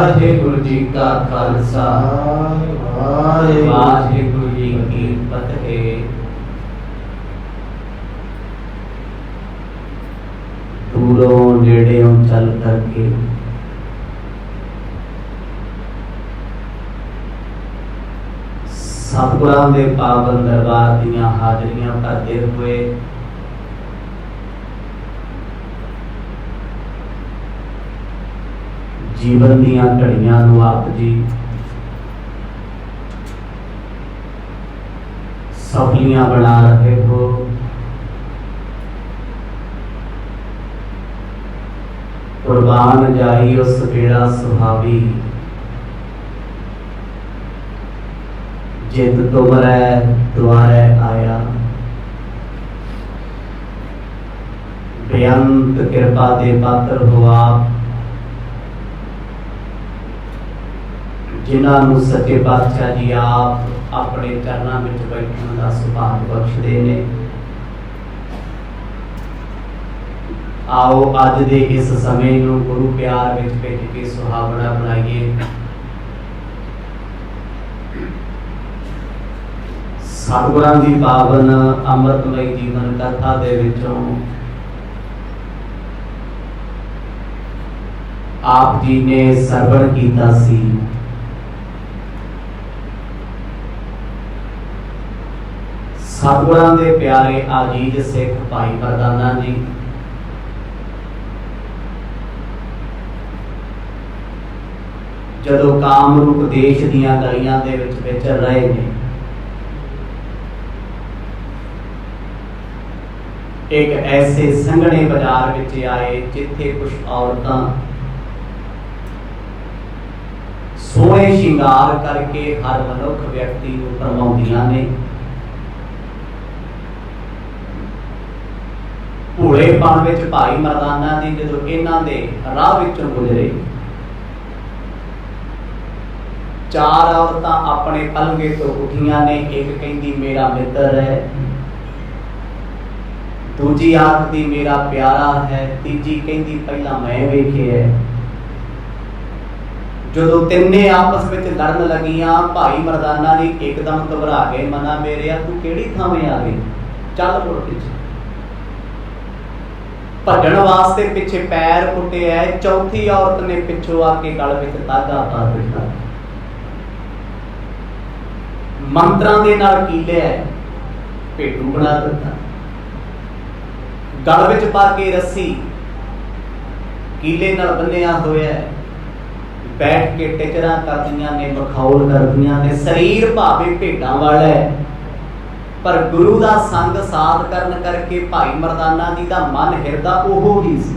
वाहेगुरु जी का खालसा वाहेगुरु जी की फतेह। दूरों नेड़ेों चल करके सतगुरां दे पावन दरबार दियां हाजरियां भरते हुए जीवन दियां घड़ियां नूं आप जी सफलियां बना रहे हो। कुर्बान जाई उस बेड़ा सुहावी जित तुमरै द्वारे आया। बेअंत कृपा दे पात्र हो आप जिन्होंने सच्चे पातशाह जी आप अपने चरणों में बैठने का सुभाग बख्शते ने। आओ अज दे इस समय नूं गुरु प्यार विच भेज के सुहावना बनाइए। सतगुरां दी पावन अमृतमय जीवन कथा दे विचों आप जी ने सरवण कीता सी। सतगुरां दे प्यारे आजीज सिख भाई मरदाना जी जदों कामरूप देश दीयां गलियां दे विच विचर रहे ने, एक ऐसे संघने बाजार विच आए जिथे कुछ औरतां सोहणे शिंगार करके हर मनुख व्यक्ति नूं भरमाउंदियां ने। भोलेपन विच भाई मरदाना जी जदों इन्हां दे राह विचों गुजरे, चार औरतां अपने पलंगे तो उठियां ने। एक कहंदी मेरा मित्र है, दूजी आखदी मेरा प्यारा है, तीजी कहंदी पहला मैं वेखिया है। जदों तिन्ने आपस में लड़न लगियां भाई मरदाना जी एकदम घबरा गए। मना मेरे तू केड़ी थावें आ गई, चल मुड़ पिछे। भजन वास्ते पिछे पैर पुटे है। चौथी औरत ने पिछों आके गल विच धागा पा दिता, मंत्रां दे नाल कीलिया भेटू बना दिता। गल विच पा के रस्सी कीले नाल बन्निया होया, बैठ के टिचरा करदियां ने, मखौल करदियां ने। शरीर भावे भेडां वाला है पर गुरु का संग साथ करन करके भाई मरदाना जी का मन हिरदा ओहो ही सी।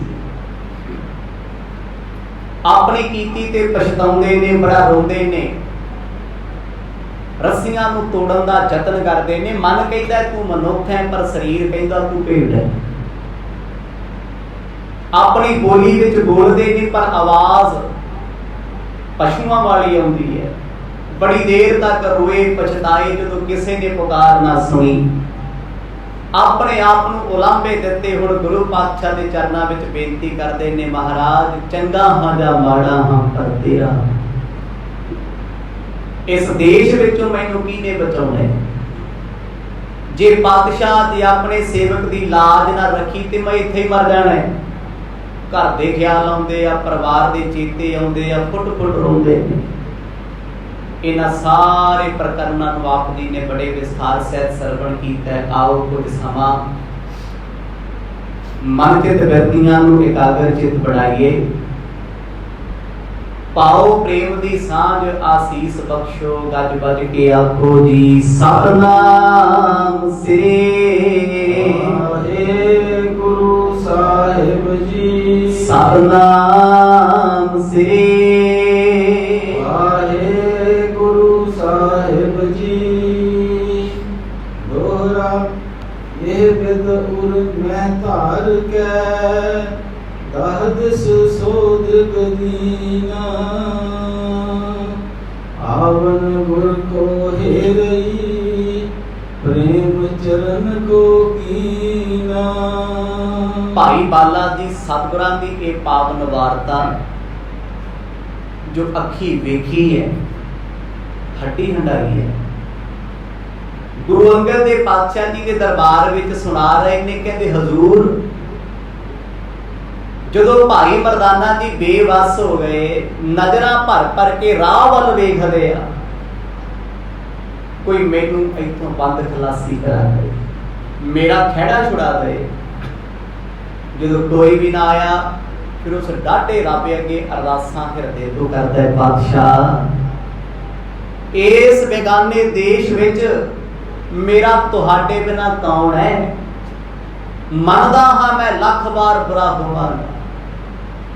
अपनी कीती ते पछताउंदे ने, बड़ा रोंदे ने, रस्सियां नूं तोड़न दा यतन करदे ने। मन कहदा तू मनुख है पर शरीर कहदा तू भेड़ है। अपनी बोली विच बोलदे ने पर आवाज पशुआं वाली आउंदी है। बड़ी देर तक रोए पछताए जदों किसी ने पुकार ना सुनी। अपने आप नूं उलांभे दिते। हुण गुरु पातशाह दे चरनां विच बेनती करदे ने, महाराज चंगा हां जां माड़ा हां पर तेरा इस देश विचों मैनूं कीने बचाउणा है। जे पातशाह ते अपने सेवक दी लाज ना रखी ते मैं इत्थे ही मर जाना है। घर दे ख्याल आउंदे आ, परिवार दे चेते आउंदे आ, फुट फुट रोंदे ने। इन्हां सारे प्रकरणां नूं आप जी ने बड़े विस्तार सहित सरवण कीता है। आओ कुछ समा मन चित व्यक्तियां नूं एकाग्र चित बनाइए। पाओ प्रेम दी सांझ, आसीस बख्शो। गज बज के आखो जी सतनाम श्री गुरु साहिब जी। सतनाम श्री मैं धार के दहद सुसोद गदीना। आवन गुर को हेरई प्रेम चरण को कीना। भाई बाला जी सतगुरां दी ये पावन वारता जो अखी वेखी है, हड्डी हंडाई है। गुरु अंगद देव पातशाह जी के दरबार में सुना रहे ने, कहते हजूर जदों भाई मरदाना जी बेवस हो गए, नजर भर भर के राह वल वेखदे आ, कोई मैनू इथों बंद खलासी करा दे, मेरा खैड़ा छुड़ा दे। जदों कोई भी ना आया, फिर उस डाटे रब अगे अरदासां हिरदे तो करदा है, पातशाह इस बेगाने देश विच मेरा तुहाडे बिना कौन है? मनदा हां मैं लख बार बुरा होवांगा,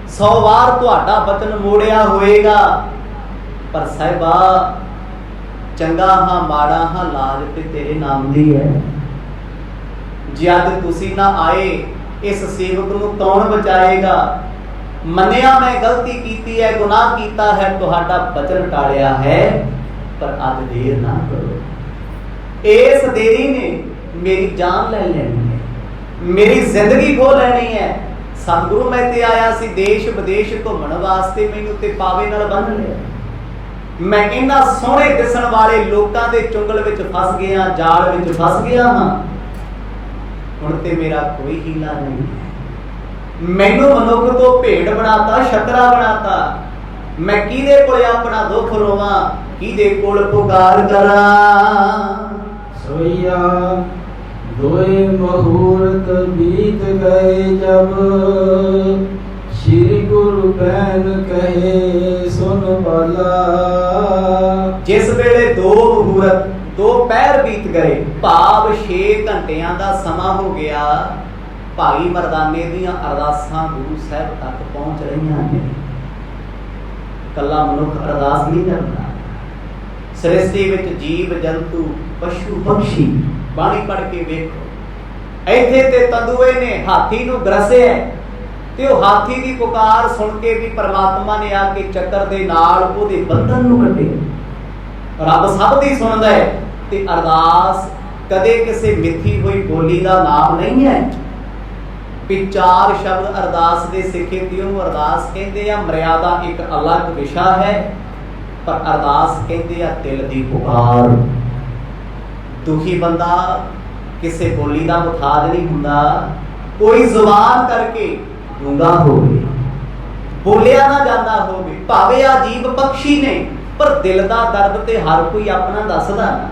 100 बार तुहाडा वचन मोड़िया होएगा, पर साहिबा चंगा हां माड़ा हां लाज ते तेरे नाम दी है। जे अज तुसी ना आए इस सेवक नूं कौन बचाएगा? मन्निया मैं गलती कीती है, गुनाह कीता है, तुहाडा वचन टालिया है, पर अज देर ना करो। इस देरी ने मेरी जान ले लेनी है, मेरी जिंदगी खो लेनी है। सतगुरु मैं ते आया सी देश विदेश घूमण वास्ते, मैनू ते पावे नाल बंध लिया। मैं इन्हां सोहणे दिसण वाले लोकां दे चुंगल विच फस गया, जाल विच फस गया हां। हुण ते मेरा कोई हीला नहीं है। मैनू मनुख तो भेड़ बनाता, शकरा बनाता। मैं किहदे कोल अपना दुख रोवां, किहदे कोल पुकार करां। सोइया दोए मुहूर्त बीत गए, जब श्री गुरु बैन कहे सुन बाला। जिस वेले 2 मुहूर्त 2 पैर बीत गए, भाव 6 घंटियां दा समा हो गया, भाई मरदाने दियां अरदासां गुरु साहब तक पहुंच रहीआं ने। कला मनुख अरदास नहीं करना, सृष्टि विच जीव जंतु पशु पक्षी बाणी पढ़ के वेखो। इत्थे ते तंदुए ने हाथी नूं ग्रसे है, ते ओ हाथी दी पुकार सुन के भी परमात्मा ने आके चक्कर दे नाल ओदे बंधन नूं कटे। रब सब दी सुनदा है, ते अरदास कदे किसी मिथी हुई बोली दा नाम नहीं है। 4 शब्द अरदास दे सिखे दी ओनू अरदास कहंदे आ। मर्यादा एक अलग विशा है, पर अरदास कहंदे आ दिल दी पुकार। दुखी बंदा किसी बोली दा मुताज नहीं हुंदा। कोई जुबान करके गूंगा होवे, बोलिया ना जांदा होवे, भावे अजीब पक्षी ने, पर दिल दा दर्द ते हर कोई अपना दसदा ना।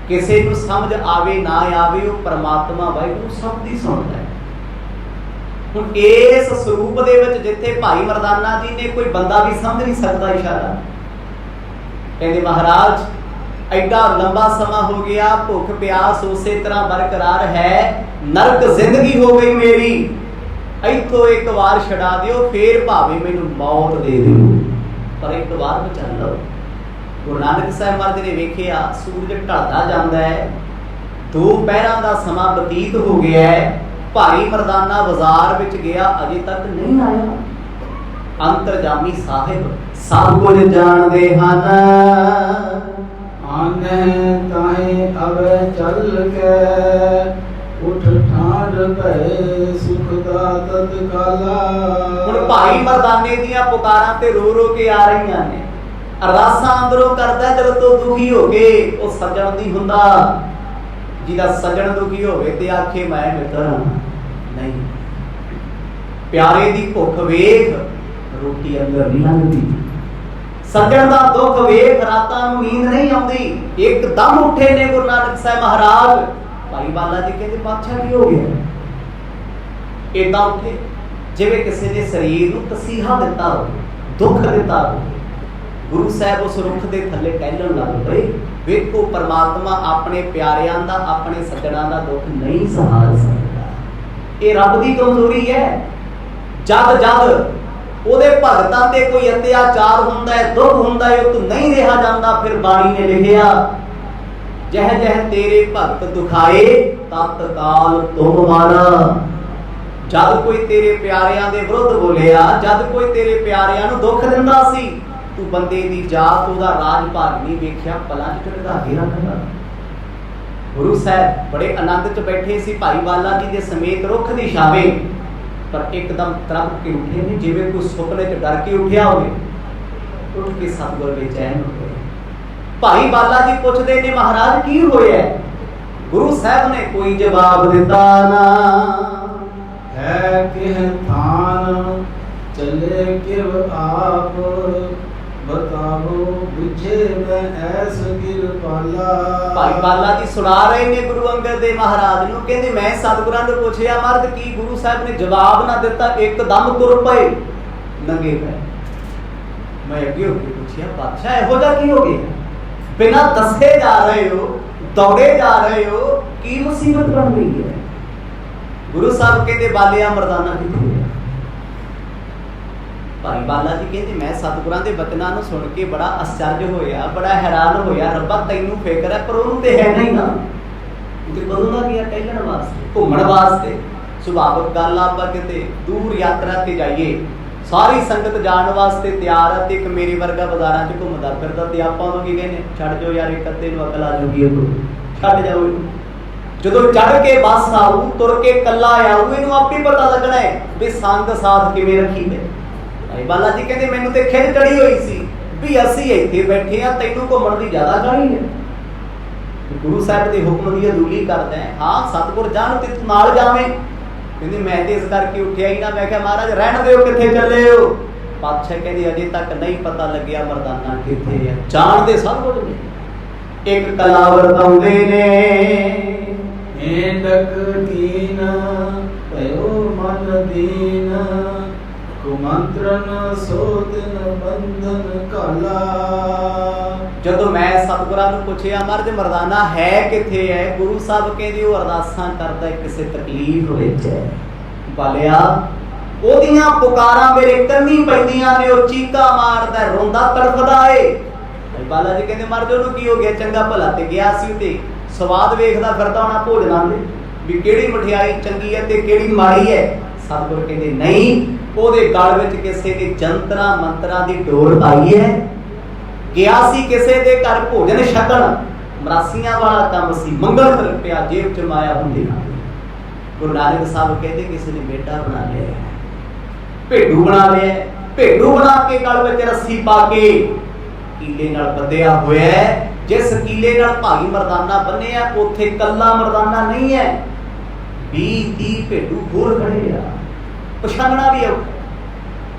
किसी नूं समझ आवे ना आवे, वो परमात्मा वाहिगुरू सब दी सुणदा है। हुण इस स्वरूप दे विच जिथे भाई मरदाना जी ने कोई बंदा भी समझ नहीं सकता इशारा। कहंदे महाराज एडा लंबा समा हो गया, भुख प्यास उसे तरह बरकरार है, नरक जिंदगी हो गई मेरी, इथों एक बार छड़ा दिओ, फिर भावे मैनू मौत दे दिओ, पर एक बार बचा लो। गुरु नानक साहब महाराज ने वेखिया सूरज ढलदा जांदा है, 2 पहरां दा समा बतीत हो गया है, भाई मरदाना बाजार विच गया, अजे तक नहीं आया। अंतरजामी साहिब सब कुछ जानदे हन, आने ताहे अवे चल के, उठ ठाड़ भए सुख दा तत्काला। हुण भाई मरदाने दियां पुकारां ते रो रो के आ रहीआं ने। अरदासां अंदरों करदा जदों तो दुखी हो गए, ओ सज्जण दी हुंदा। जिहदा सज्जण दुखी होवे ते आखे मैं मित्र नहीं। प्यारे दी भुख वेख, रोटी अंदर नहीं लंघदी। सज्जण दा दुख वेख, रातां नूं नींद नहीं आउंदी। एकदम उठे ने गुरु नानक साहब महाराज। भाई बाला जी कहते पातशाह की हो गया? इदां उठे जिवें किसी ने शरीर नूं तसीहा दिता हो, दुख दिता हो। गुरु साहब उस रुख दे थल्ले टहलण लग पए। वेखो परमात्मा अपने प्यारियां दा, अपने सज्जणां दा दुख नहीं सहार सकदा। ये रब दी कमजोरी है। जद जद ਉਹਦੇ ਭਗਤਾਂ ਤੇ ਕੋਈ ਅਤਿਆਚਾਰ ਹੁੰਦਾ ਹੈ, ਦੁੱਖ ਹੁੰਦਾ ਹੈ, ਉਹ ਤੋਂ ਨਹੀਂ ਰਿਹਾ ਜਾਂਦਾ। ਫਿਰ ਬਾਣੀ ਨੇ ਲਿਖਿਆ ਜਹ ਜਹ ਤੇਰੇ ਭਗਤ ਦੁਖਾਏ ਤਤਕਾਲ ਤੁਮ ਮਾਰਾ। ਜਦ ਕੋਈ ਤੇਰੇ ਪਿਆਰਿਆਂ ਦੇ ਵਿਰੁੱਧ ਬੋਲਿਆ, ਜਦ ਕੋਈ ਤੇਰੇ ਪਿਆਰਿਆਂ ਨੂੰ ਦੁੱਖ ਦਿੰਦਾ ਸੀ, ਤੂੰ ਬੰਦੇ ਦੀ ਜਾਤ ਉਹਦਾ ਰਾਜ ਭਾਗ ਨਹੀਂ ਵੇਖਿਆ, ਪਲਾਂ 'ਚ ਢਕਾ ਕੇ ਰੱਖਦਾ। ਗੁਰੂ ਸਾਹਿਬ ਬੜੇ ਆਨੰਦ 'ਚ ਬੈਠੇ ਸੀ, ਭਾਈ ਬਾਲਾ ਜੀ ਦੇ ਸਮੇਤ ਰੁੱਖ ਦੀ ਛਾਵੇਂ, पर एकदम तरप के उठे ने, जिवें कोई सुपने च डर के उठिया होवे। ਉੱਠ ਕੇ ਸਤਿਗੁਰ ਬੇਚੈਨ ਹੋ ਗਏ। ਭਾਈ ਬਾਲਾ ਜੀ ਪੁੱਛਦੇ ਨੇ ਮਹਾਰਾਜ ਕੀ ਹੋਇਆ? ਗੁਰੂ ਸਾਹਿਬ ਨੇ ਕੋਈ ਜਵਾਬ ਦਿੱਤਾ ਨਾ। ਹੈ ਕਿਹ ਥਾਨ ਚਲੇ ਕਿਵ ਆਪ, ਬਤਾਵੋ ਬੁਝੇ ਮੈਂ ਐਸ ਕਿਰਪਾਲਾ। ਭਾਈ ਬਾਲਾ ਜੀ ਸੁਣਾ ਰਹੇ ਨੇ ਗੁਰੂ ਅੰਗਦ ਦੇਵ ਮਹਾਰਾਜ ਨੂੰ, ਕਹਿੰਦੇ ਮੈਂ ਸਤਿਗੁਰਾਂ ਨੂੰ ਪੁੱਛਿਆ ਮਰਦ ਕੀ? ਗੁਰੂ ਸਾਹਿਬ ਨੇ ਜਵਾਬ ਨਾ ਦਿੱਤਾ, ਇੱਕਦਮ ਤੁਰ ਪਏ ਨੰਗੇ ਪੈਰ। ਮੈਂ ਅੱਗੇ ਹੋ ਕੇ ਪੁੱਛਿਆ ਬਾਦਸ਼ਾਹ ਇਹੋ ਜਿਹਾ ਕੀ ਹੋ ਗਿਆ? ਬਿਨਾਂ ਦੱਸੇ ਜਾ ਰਹੇ ਹੋ, ਦੌੜੇ ਜਾ ਰਹੇ ਹੋ, ਕੀ ਮੁਸੀਬਤ ਬਣ ਗਈ ਹੈ? ਗੁਰੂ ਸਾਹਿਬ ਕਹਿੰਦੇ ਬਾਲਿਆ ਮਰਦਾਨਾ ਕਿੱਥੇ ਹੈ? ਭਾਈ ਬਾਲਾ ਜੀ ਕਹਿੰਦੇ ਮੈਂ ਸਤਿਗੁਰਾਂ ਦੇ ਬਚਨਾਂ ਨੂੰ ਸੁਣ ਕੇ ਬੜਾ ਅਚਰਜ ਹੋਇਆ, ਬੜਾ ਹੈਰਾਨ ਹੋਇਆ। ਰੱਬਾ ਤੈਨੂੰ ਫਿਕਰ ਹੈ ਪਰ ਉਹਨੂੰ ਤੇ ਹੈ ਨਹੀਂ ਨਾ। ਤੇ ਕਦੋਂ ਦਾ ਗਿਆ? ਟਹਿਲਣ ਵਾਸਤੇ, ਘੁੰਮਣ ਵਾਸਤੇ। ਸੁਭਾਵਿਕ ਗੱਲ ਆਪਾਂ ਕਿਤੇ ਦੂਰ ਯਾਤਰਾ ਤੇ ਜਾਈਏ, ਸਾਰੀ ਸੰਗਤ ਜਾਣ ਵਾਸਤੇ ਤਿਆਰ ਹੈ ਤੇ ਇੱਕ ਮੇਰੇ ਵਰਗਾ ਬਾਜ਼ਾਰਾਂ 'ਚ ਘੁੰਮਦਾ ਫਿਰਦਾ ਤੇ ਆਪਾਂ ਉਹਨੂੰ ਕੀ ਕਹਿੰਦੇ? ਛੱਡ ਜਾਓ ਯਾਰ, ਇੱਕ ਅੱਧੇ ਨੂੰ ਅਕਲ ਆ ਜੂਗੀ, ਛੱਡ ਜਾਓ ਇਹਨੂੰ। ਜਦੋਂ ਚੜ ਕੇ ਬੱਸ ਆਊ, ਤੁਰ ਕੇ ਕੱਲਾ ਆਊ, ਇਹਨੂੰ ਆਪੇ ਪਤਾ ਲੱਗਣਾ ਹੈ ਵੀ ਸੰਗ ਸਾਥ ਕਿਵੇਂ ਰੱਖੀ ਦੇ। ਭਾਈ ਬਾਲਾ ਜੀ ਕਹਿੰਦੇ ਮੈਨੂੰ ਤੇ ਖਿੱਚ ਚੜੀ ਹੋਈ ਸੀ ਵੀ ਅਸੀਂ ਇੱਥੇ ਬੈਠੇ ਆ, ਤੈਨੂੰ ਘੁੰਮਣ ਦੀ ਜ਼ਿਆਦਾ ਕਾਹਲੀ ਹੈ। ਗੁਰੂ ਸਾਹਿਬ ਦੇ ਹੁਕਮ ਦੀ ਅਦੂਲੀ ਕਰਦਾ ਹੈ। ਹਾਂ ਸਤਿਗੁਰ ਜਾਣ ਤੇ ਤੂੰ ਨਾਲ ਜਾਵੇਂ। ਕਹਿੰਦੇ ਮੈਂ ਤੇ ਇਸ ਕਰਕੇ ਉੱਠਿਆ ਹੀ ਨਾ। ਮੈਂ ਕਿਹਾ ਮਹਾਰਾਜ ਰਹਿਣ ਦਿਓ, ਕਿੱਥੇ ਚੱਲੇ ਹੋ? ਪਾਤਸ਼ਾਹ ਕਹਿੰਦੇ ਅਜੇ ਤੱਕ ਨਹੀਂ ਪਤਾ ਲੱਗਿਆ ਮਰਦਾਨਾ ਕਿੱਥੇ ਹੈ। ਜਾਣਦੇ ਸਭ ਕੁਝ ਨੇ। ਇੱਕ ਕਲਾ ਵਰਤਾਉਂਦੇ ਨੇ। ਏਂਦਕ ਕੀਨ ਭਇਓ ਮਨ ਦੀਨ, ਕੁਮੰਤਰਨ ਸੋ ਦਿਨ ਬੰਧਨ ਕਾਲਾ। ਜਦੋਂ ਮੈਂ ਸਤਿਗੁਰਾਂ ਨੂੰ ਪੁੱਛਿਆ ਮਰਦ ਮਰਦਾਨਾ ਹੈ ਕਿੱਥੇ ਹੈ? ਗੁਰੂ ਸਾਹਿਬ ਕਹਿੰਦੇ ਉਹ ਅਰਦਾਸਾਂ ਕਰਦਾ ਕਿਸੇ ਤਕਲੀਫ ਵਿੱਚ ਹੈ। ਬਾਲਿਆ ਉਹਦੀਆਂ ਪੁਕਾਰਾਂ ਮੇਰੇ ਕੰਨੀ ਪੈਂਦੀਆਂ ਨੇ, ਉਹ ਚੀਕਾ ਮਾਰਦਾ, ਰੋਂਦਾ, ਤੜਫਦਾ ਏ। ਬਾਲਾ ਜੀ ਕਹਿੰਦੇ ਮਰਦ ਉਹਨੂੰ ਕੀ ਹੋ ਗਿਆ? ਚੰਗਾ ਭਲਾ ਤੇ ਗਿਆ ਸੀ ਤੇ ਸਵਾਦ ਵੇਖਦਾ ਫਿਰਦਾ ਹੋਣਾ ਭੋਜਨਾਂ ਦੇ ਵੀ ਕਿਹੜੀ ਮਠਿਆਈ ਚੰਗੀ ਹੈ ਤੇ ਕਿਹੜੀ ਮਾੜੀ ਹੈ। ਸਤਿਗੁਰ ਕਹਿੰਦੇ ਨਹੀਂ, ਉਹਦੇ ਗਲ ਵਿੱਚ ਕਿਸੇ ਨੇ ਜੰਤਰਾਂ ਮੰਤਰਾਂ ਦੀ ਡੋਰ ਪਾਈ ਹੈ। ਗਿਆ ਸੀ ਕਿਸੇ ਦੇ ਘਰ ਭੋਜਨ ਛਕਣ, ਮਰਾਸੀਆਂ ਵਾਲਾ ਕੰਮ ਸੀ, ਮੰਗਲ ਰੁਪਿਆ ਜੇਬ ਚ ਮਾਇਆ ਹੁੰਦੀ। ਗੁਰੂ ਨਾਨਕ ਸਾਹਿਬ ਕਹਿੰਦੇ ਕਿਸੇ ਨੇ ਬੇਟਾ ਬਣਾ ਲਿਆ, ਭੇਡੂ ਬਣਾ ਲਿਆ। ਭੇਡੂ ਬਣਾ ਕੇ ਗਲ ਵਿੱਚ ਰੱਸੀ ਪਾ ਕੇ ਕੀਲੇ ਨਾਲ ਬੰਨਿਆ ਹੋਇਆ। ਜਿਸ ਕੀਲੇ ਨਾਲ ਭਾਈ ਮਰਦਾਨਾ ਬੰਨਿਆ ਉੱਥੇ ਕੱਲਾ ਮਰਦਾਨਾ ਨਹੀਂ ਹੈ, 20-30 ਭੇਡੂ ਹੋਰ ਖੜੇ ਆ। ਪਛਾਣਨਾ ਵੀ ਔਖਾ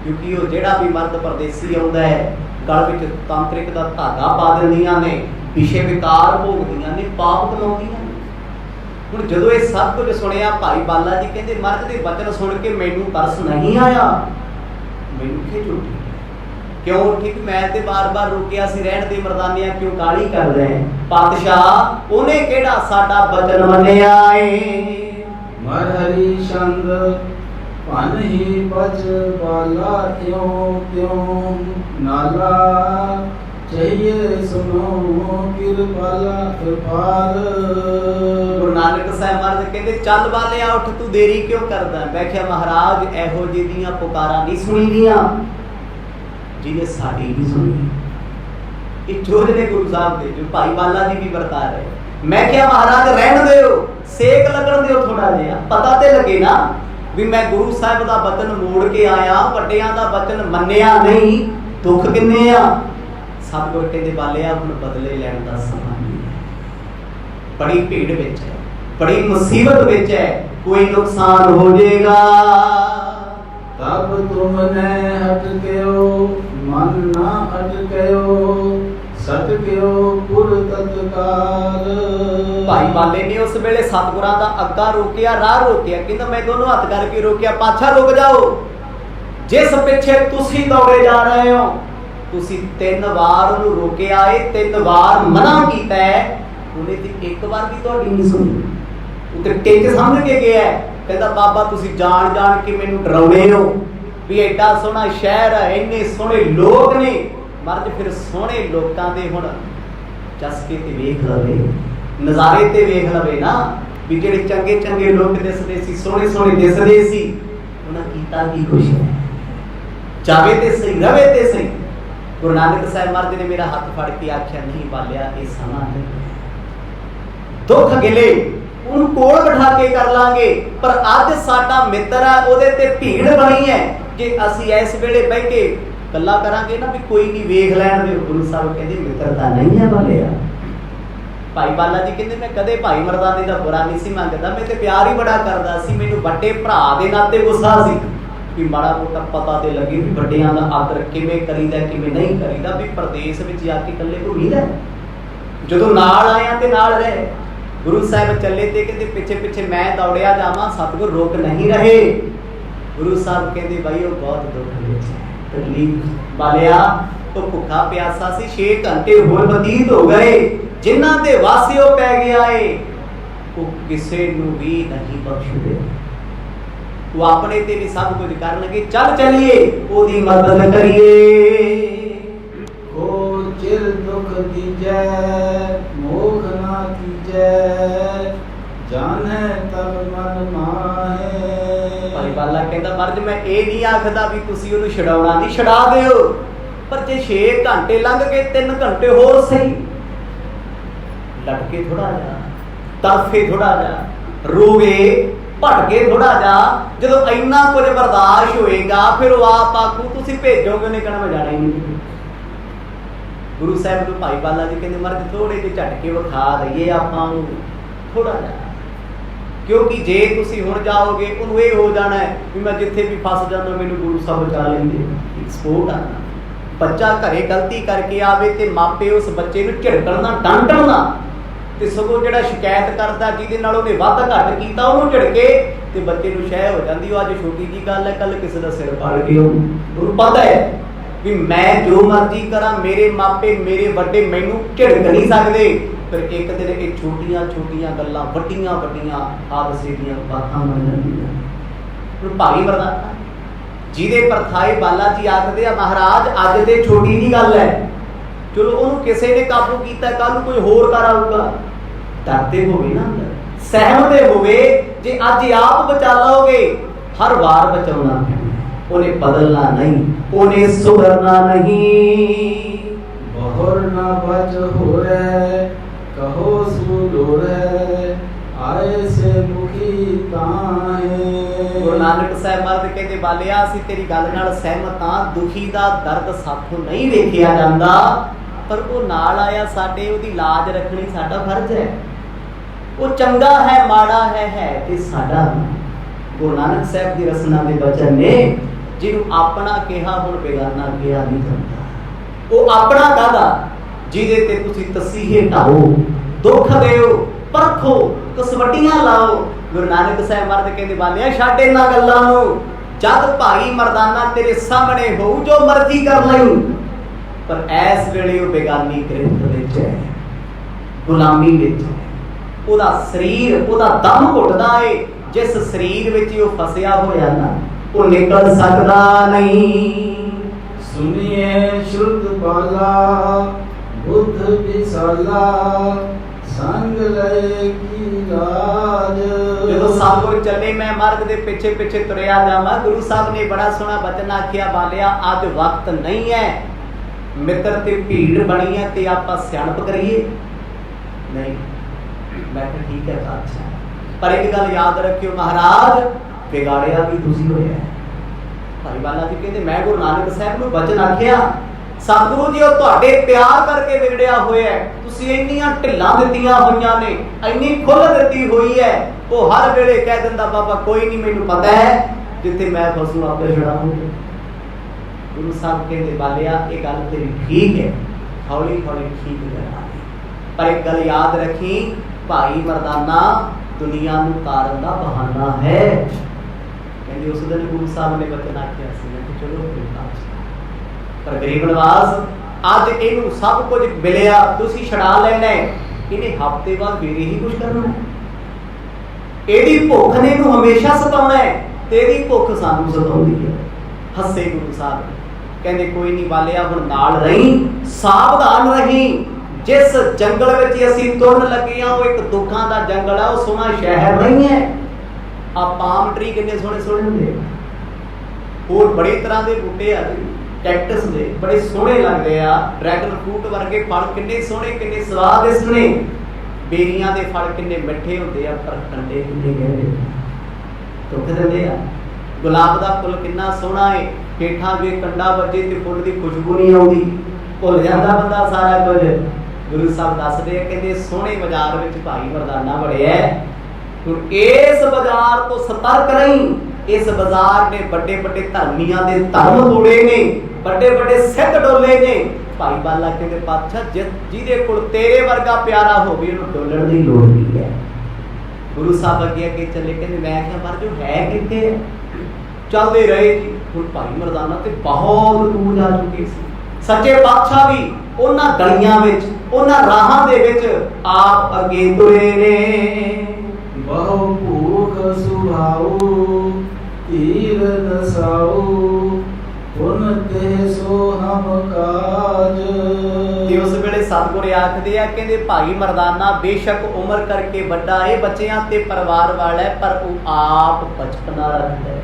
ਕਿਉਂਕਿ ਉਹ ਜਿਹੜਾ ਵੀ ਮਰਦ ਪਰਦੇਸੀ ਆਉਂਦਾ ਹੈ ਗਲ ਵਿੱਚ ਤਾਂਤਰਿਕ ਦਾ ਧਾਗਾ ਪਾ ਦਿੰਦੀਆਂ ਨੇ, ਵਿਸ਼ੇ ਵਿਕਾਰ ਭੋਗਦੀਆਂ ਨੇ, ਪਾਪ ਕਮਾਉਂਦੀਆਂ ਨੇ। ਹੁਣ ਜਦੋਂ ਇਹ ਸਭ ਕੁਝ ਸੁਣਿਆ ਭਾਈ ਬਾਲਾ ਜੀ ਕਹਿੰਦੇ ਮਰਦ ਦੇ ਬਚਨ ਸੁਣ ਕੇ ਮੈਨੂੰ ਤਰਸ ਨਹੀਂ ਆਇਆ, ਮੈਨੂੰ ਖਿਝ ਉੱਠੀ। ਕਿਉਂ ਠੀਕ? ਮੈਂ ਤੇ ਬਾਰ-ਬਾਰ ਰੋਕਿਆ ਸੀ ਰਹਿਣ ਦੇ ਮਰਦਾਨਿਆਂ, ਕਿਉਂ ਕਾਹਲੀ ਕਰ ਰਹੇ? ਪਾਤਸ਼ਾਹ ਉਹਨੇ ਕਿਹੜਾ ਸਾਡਾ ਬਚਨ ਮੰਨਿਆ ਏ? ਮਰ ਹਰੀ ਛੰਦ ਭਨ ਹੀ ਬਚ ਬਾਲਾ, ਇਉਂ ਤਿਉਂ ਨਾਲਾ ਚਾਹੀਏ ਸੁਨੋ ਕਿਰਪਾਲਾ ਕਿਰਪਾਲ। ਗੁਰੂ ਨਾਨਕ ਸਾਹਿਬ ਮਹਾਰਾਜ ਕਹਿੰਦੇ ਚੱਲ ਬਾਲਿਆ ਉੱਠ, ਤੂੰ ਦੇਰੀ ਕਿਉਂ ਕਰਦਾ? ਮੈਂ ਕਿਹਾ ਮਹਾਰਾਜ ਇਹੋ ਜਿਹੀਆਂ ਪੁਕਾਰਾਂ ਨਹੀਂ ਸੁਣੀ ਦੀਆਂ ਜਿਹਨੇ ਸਾਡੀ ਵੀ ਸੁਣੀ। ਇਹ ਜੋਜ ਨੇ ਗੁਰੂ ਸਾਹਿਬ ਦੇ ਜੋ ਭਾਈ ਬਾਲਾ ਜੀ ਵੀ ਵਰਤਾ ਰਹੇ। ਮੈਂ ਕਿਹਾ ਮਹਾਰਾਜ ਰਹਿਣ ਦਿਓ, ਸੇਕ ਲੱਗਣ ਦਿਓ ਥੋੜਾ ਜਿਹਾ, ਪਤਾ ਤੇ ਲੱਗੇ ਨਾ ਵੀ ਮੈਂ ਗੁਰੂ ਸਾਹਿਬ ਦਾ ਬਚਨ ਮੋੜ ਕੇ ਆਇਆ, ਵੱਡਿਆਂ ਦਾ ਬਚਨ ਮੰਨਿਆ ਨਹੀਂ, ਦੁੱਖ ਕਿੰਨੇ ਆ। ਸਤਿਗੁਰ ਕਹਿੰਦੇ ਬਾਲਿਆ ਹੁਣ ਬਦਲੇ ਲੈਣ ਦਾ ਸਮਾਂ ਨਹੀਂ ਹੈ, ਬੜੀ ਭੀੜ ਵਿੱਚ ਹੈ, ਬੜੀ ਮੁਸੀਬਤ ਵਿੱਚ ਹੈ, ਕੋਈ ਨੁਕਸਾਨ ਹੋ ਜਾਏਗਾ। ਤਬ ਤੁਮਨੇ ਹਟਕਿਓ ਮਨ ਨਾ ਅਟਕਿਓ, ਸਟਕਿਓ ਪੁਰ ਤਤਕਾਲ। ਭਾਈ ਬਾਲੇ ਨੇ ਉਸ ਵੇਲੇ ਸਤਿਗੁਰਾਂ ਦਾ ਅੱਗਾ ਰੋਕਿਆ, ਰਾਹ ਰੋਕਿਆ। ਕਹਿੰਦਾ ਮੈਂ ਦੋਨੋਂ ਹੱਥ ਕਰਕੇ ਰੋਕਿਆ, ਪਾਛਾ ਰੁਕ ਜਾਓ। ਜਿਸ ਪਿੱਛੇ ਤੁਸੀਂ ਦੌੜੇ ਜਾ ਰਹੇ ਹੋ, ਤੁਸੀਂ 3 ਵਾਰ ਉਹਨੂੰ ਰੋਕਿਆ ਏ, 3 ਵਾਰ ਮਨਾ ਕੀਤਾ ਹੈ, ਉਹਨੇ ਤੇ ਇੱਕ ਵਾਰ ਵੀ ਤੁਹਾਡੀ ਨਹੀਂ ਸੁਣੀ। ਉਹ ਤੇ ਟਿਕ ਸਮਝ ਕੇ ਗਿਆ। ਕਹਿੰਦਾ ਬਾਬਾ ਤੁਸੀਂ ਜਾਣ ਜਾਣ ਕੇ ਮੈਨੂੰ ਡਰਾਉਣੇ ਹੋ ਵੀ ਐਡਾ ਸੋਹਣਾ ਸ਼ਹਿਰ ਹੈ, ਇੰਨੇ ਸੋਹਣੇ ਲੋਕ ਨੇ। ਮਰਦ ਫਿਰ ਸੋਹਣੇ ਲੋਕਾਂ ਦੇ ਹੁਣ ਚਸਕੇ ਤੇ ਵੇਖ ਲਵੇ, ਨਜ਼ਾਰੇ ਤੇ ਵੇਖ ਲਵੇ ਨਾ ਵੀ ਜਿਹੜੇ ਚੰਗੇ ਚੰਗੇ ਲੋਕ ਦਿਸਦੇ ਸੀ, ਸੋਹਣੇ ਸੋਹਣੇ ਦਿਸਦੇ ਸੀ, ਉਹਨਾਂ ਕੀਤਾ ਕੀ ਕੁਛ ਹੈ। ਜਾਵੇ ਤੇ ਸਹੀ, ਰਵੇ ਤੇ ਸਹੀ। ਗੁਰੂ ਨਾਨਕ ਸਾਹਿਬ ਮਹਾਰਾਜ ਨੇ ਮੇਰਾ ਹੱਥ ਫੜ ਕੇ ਆਖਿਆ ਨਹੀਂ ਬਾਲਿਆ ਇਹ ਸਮਾਂ ਨਹੀਂ, ਦੁੱਖ ਗਿਲੇ ਉਹਨੂੰ ਕੋਲ ਬਿਠਾ ਕੇ ਕਰ ਲਾਂਗੇ, ਪਰ ਅੱਜ ਸਾਡਾ ਮਿੱਤਰ ਹੈ, ਉਹਦੇ ਤੇ ਭੀੜ ਬਣੀ ਹੈ। ਜੇ ਅਸੀਂ ਇਸ ਵੇਲੇ ਬਹਿ ਕੇ ਗੱਲਾਂ ਕਰਾਂਗੇ ना भी कोई नहीं वेख लैण दे। गुरु साहब कहते मित्रता नहीं है वालिया। भाई बाला जी कहते मैं कदे भाई मर्दाने का बुरा नहीं सी मंगदा, मैं तो प्यार ही बड़ा करदा सी। मैनू वड्डे भरा दे नाते गुस्सा सी भी माड़ा मोटा पता ते लगे भी वड्डियां दा आदर किवें करीदा किवें नहीं करीदा। भी परदेस विच आके कल्ले घुमीदा, जदों नाल आया ते नाल रहे। गुरु साहब चले ते कहते पिछे पिछे मैं दौड़िया जावां, सतगुर रोक नहीं रहे। गुरु साहब कहते भाई वो बहुत दुख विच है, तकलीफ वालिया तो भुखा प्यासा सी। 6 घंटे होर बतीत हो गए, जिन्हां दे वासियों पै गया है वो किसे नूं भी नहीं बख्शदे। वो अपने ते भी सब कुछ करनगे, चल चलिए ओदी मदद करिए। को चिर दुख दीजै मोख ना कीजै, जाने तब मन माहे। भाई बाला कहता मर्ज मैं ये नहीं आखदा भी तुसी ओनू छड़ाउणा नहीं, छड़ा दिओ, पर जे 6 घंटे लंघ के 3 घंटे होर सही, लटके थोड़ा जा, तरफे थोड़ा जा, रोवे भटके थोड़ा जा। जदों इन्ना कुछ बर्दाश्त होएगा फिर वो आप आखू तुसी भेजोगे, उन्हें कहना मैं जाना ही नहीं। गुरु साहब नूं भाई बाला जी कहते मर्ज थोड़े जे झटके विखा दईए आपां नूं थोड़ा जा, क्योंकि जे तुसी हुण जाओगे उन्होंने ये हो जाना है भी मैं जिथे भी फस जाना मैनूं गुरु साहब बचा लेंगे। सपोर्ट आना, बच्चा घरे गलती करके आवे ते मापे उस बच्चे नूं झिड़कणा डांटणा ते सगों जिहड़ा शिकायत करदा जिहदे नाल उहने वध घट कीता उहनूं झिड़के ते बच्चे नूं शह हो जांदी। अज छोटी जी गल है, कल किसी दा सिर फाड़ के उहनूं पता है भी मैं जो मर्जी करा मेरे मापे मेरे वड्डे मैनूं झिड़क नहीं सकदे। फिर एक दिन ये छोटियां छोटियां गल्लां वड्डियां वड्डियां हादसे दीयां बातां बन जांदियां। भाई मर्दाना जिहदे परथाए बाला जी आखदे आ महाराज अज ते छोटी जी गल है, चलो उहनूं किसे ने काबू कीता, कल कोई होर कर आऊगा। डरते होवे ना, सहमते होवे, जे अज आप बचा लोगे हर वार बचाउणा है, उन्हें बदलना नहीं, उन्हें सुधरना नहीं। बहुर ना बच हो रे कहो सुलो रे, आए से मुखी ताहे। गुरु नानक साहब मर्द कहते बालिया असीं तेरी गल नाल सहमत हां, दुखी दा दर्द साथों नहीं वेखिया जांदा, पर वो नाल आया साडे ओदी लाज रखनी साडा फर्ज है। वो चंगा है माड़ा है ते साडा। गुरु नानक साहब दी रसना दे वचन ने जिन्हों अपना कहा हुण बेगाना कहा नहीं जाता। वो अपना दादा जिहदे ते तुसीं तसीहे ढाओ, दुख देओ, परखो, कसवटियां लाओ। गुरु नानक साहब मर्द कहते बालिया छड्ड इन्हां गल्लां नूं, जद भाई मर्दाना तेरे सामने हो जो मर्जी कर लई, पर ऐस वेले वो बेगानी गिरफ्त विच है, गुलामी विच है। ओदा शरीर ओदा दम घुटदा है, जिस शरीर विच वो फसिया होया ना वो निकल सकता नहीं। सुनिए शुद्ध बाला बुद्ध विशाला, संग लय की लाज। जो सतगुर चले मैं मार्ग दे पिछे पिछे तुरया जावां। गुरु साहब ने बड़ा सोहना वचन आखिया बालिया अज वक्त नहीं है, मित्र ते भीड़ बनी है ते आपां सियाणप करिए नहीं। मैं कहा ठीक है अच्छा, पर एक गल याद रखियो महाराज बिगाड़िया भी तुसी होया है। भाई बाला जी कहते मैं गुरु नानक साहब नूं वचन आखिया सतगुरु जी वो तुहाडे प्यार करके विगड़िया होया है, तुसी इन्नियां ढिल्लां दित्तियां होईयां ने, इन्नी खुल दित्ती हुई है। वो हर वेले कह दिंदा बाबा कोई नहीं मैनूं पता है जिथे मैं फसूं आपे छड़ाऊंगा। गुरु साहब कहते बालिया ये गल तेरी ठीक है, हौली हौली ठीक करा दे, पर एक गल याद रखी भाई मर्दाना दुनिया नूं तारन दा बहाना है। कहंदे उस दिन गुरु साहब ने वचन आखिया सी कि चलो पर गरीब नवाज अज इनू सब कुछ मिलिया तुसी छड़ा लेना है, इन्हें हफ्ते बाद फिर ही कुछ करना है। एदी भुख ने इनू हमेशा सताउणा है ते एदी भुख सानू सताउंदी है। हसे गुरु साहब कहंदे कोई नहीं बालिया हुण नाल रही, सावधान रही। जिस जंगल विच असीं तुरन लगे हां वो एक दुखां दा जंगल है, वो सोहना शहर नहीं है। आ पाम ट्री किन्ने सोहणे सोहणे हुंदे, होर बड़े तरह के बूटे आ कैक्टस दे बड़े सोहणे लगदे आ, ड्रैगन फ्रूट वर्गे फल किन्ने सोहणे किन्ने स्वाद इसने, बेरियां दे फल किन्ने मिठे हुंदे आ पर कंडे किन्ने गहरे दुख दिंदे आ। गुलाब दा फुल किन्ना सोहना है, ਹੇਠਾਂ ਜੇ ਕੰਡਾ ਵੱਜੇ ਤੇ ਫੁੱਲ ਦੀ ਖੁਸ਼ਬੂ ਨਹੀਂ ਆਉਂਦੀ, ਭੁੱਲ ਜਾਂਦਾ ਬੰਦਾ ਸਾਰਾ ਕੁਝ। ਗੁਰੂ ਸਾਹਿਬ ਦੱਸਦੇ ਆ, ਕਹਿੰਦੇ ਸੋਹਣੇ ਬਾਜ਼ਾਰ ਵਿੱਚ ਭਾਈ ਮਰਦਾਨਾ ਵੜਿਆ, ਹੁਣ ਇਸ ਬਾਜ਼ਾਰ ਤੋਂ ਸਤਰਕ ਰਹੀ। ਇਸ ਬਾਜ਼ਾਰ ਨੇ ਵੱਡੇ ਵੱਡੇ ਧਰਮੀਆਂ ਦੇ ਧਰਮ ਤੋੜੇ ਨੇ, ਵੱਡੇ ਵੱਡੇ ਸਿੱਖ ਡੋਲੇ ਨੇ। ਭਾਈ ਬਾਲਾ ਕਹਿੰਦੇ ਪਾਤਸ਼ਾਹ ਜਿਹਦੇ ਕੋਲ ਤੇਰੇ ਵਰਗਾ ਪਿਆਰਾ ਹੋਵੇ ਉਹਨੂੰ ਡੋਲਣ ਦੀ ਲੋੜ ਨਹੀਂ ਹੈ। ਗੁਰੂ ਸਾਹਿਬ ਅੱਗੇ ਅੱਗੇ ਚੱਲੇ, ਕਹਿੰਦੇ ਮੈਂ ਕਿਹਾ ਪਰ ਜੋ ਹੈ ਕਿੱਥੇ? ਚੱਲਦੇ ਰਹੇ ਜੀ। ਹੁਣ ਭਾਈ ਮਰਦਾਨਾ ਤੇ ਬਹੁਤ ਦੂਰ ਜਾ ਚੁੱਕੇ ਸੀ। ਸੱਚੇ ਪਾਤਸ਼ਾਹ ਵੀ ਉਹਨਾਂ ਗਲੀਆਂ ਵਿੱਚ, ਉਹਨਾਂ ਰਾਹਾਂ ਦੇ ਵਿੱਚ ਆਪ ਅੱਗੇ ਤੁਰੇ ਨੇ। ਬਹੁ ਭੂਖ ਸੁਭਾਉ ਤੀਰ ਨਸਾਉ ਪੁਨ ਤੇ ਸੋ ਹਮ ਕਾਜ। ਤੇ ਉਸ ਵੇਲੇ ਸਤਿਗੁਰ ਆਖਦੇ ਆ, ਕਹਿੰਦੇ ਭਾਈ ਮਰਦਾਨਾ ਬੇਸ਼ੱਕ ਉਮਰ ਕਰਕੇ ਵੱਡਾ ਹੈ, ਬੱਚਿਆਂ ਤੇ ਪਰਿਵਾਰ ਵਾਲਾ ਹੈ, ਪਰ ਉਹ ਆਪ ਬਚਪਨਾ ਰੱਖਦਾ ਹੈ।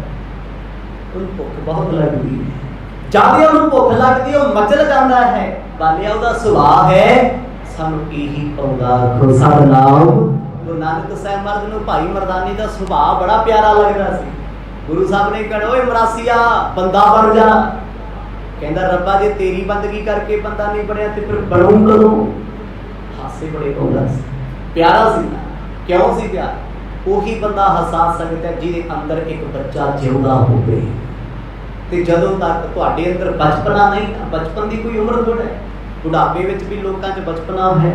ਉਹਨੂੰ ਭੁੱਖ ਬਹੁਤ ਲੱਗਦੀ ਹੈ, ਜਦ ਉਹਨੂੰ ਭੁੱਖ ਲੱਗਦੀ ਉਹ ਮਚਲ ਜਾਂਦਾ ਹੈ। ਬਾਲਿਆ ਉਹਦਾ ਸੁਭਾਅ ਹੈ ਸਾਨੂੰ ਇਹੀ ਪਾਉਂਦਾ ਖੁਸਾ ਨਾਮ। ਗੁਰੂ ਨਾਨਕ ਸਾਹਿਬ ਮਹਾਰਾਜ ਨੂੰ ਭਾਈ ਮਰਦਾਨੇ ਦਾ ਸੁਭਾਅ ਬੜਾ ਪਿਆਰਾ ਲੱਗਦਾ ਸੀ। ਗੁਰੂ ਸਾਹਿਬ ਨੇ ਕਿਹਾ, ਓਏ ਮਰਾਸੀਆ ਬੰਦਾ ਬਣ ਜਾ। ਕਹਿੰਦਾ ਰੱਬਾ ਜੇ ਤੇਰੀ ਬੰਦਗੀ ਕਰਕੇ ਬੰਦਾ ਨਹੀਂ ਬਣਿਆ ਤੇ ਫਿਰ ਬਣੂ ਕਦੋਂ? ਹਾਸੇ ਬੜੇ ਪਾਉਂਦਾ ਸੀ, ਪਿਆਰਾ ਸੀ। ਕਿਉਂ ਸੀ ਪਿਆਰਾ? ਉਹੀ ਬੰਦਾ ਹਸਾ ਸਕਦਾ ਜਿਹਦੇ ਅੰਦਰ ਇੱਕ ਬੱਚਾ ਜਿਉਂਦਾ ਹੋਵੇ। ਤੇ ਜਦੋਂ ਤੱਕ ਤੁਹਾਡੇ ਅੰਦਰ ਬਚਪਨਾ ਨਹੀਂ, ਬਚਪਨ ਦੀ ਕੋਈ ਉਮਰ ਥੋੜ੍ਹਾ ਹੈ। ਬੁਢਾਪੇ ਵਿੱਚ ਵੀ ਲੋਕਾਂ 'ਚ ਬਚਪਨਾ ਹੈ,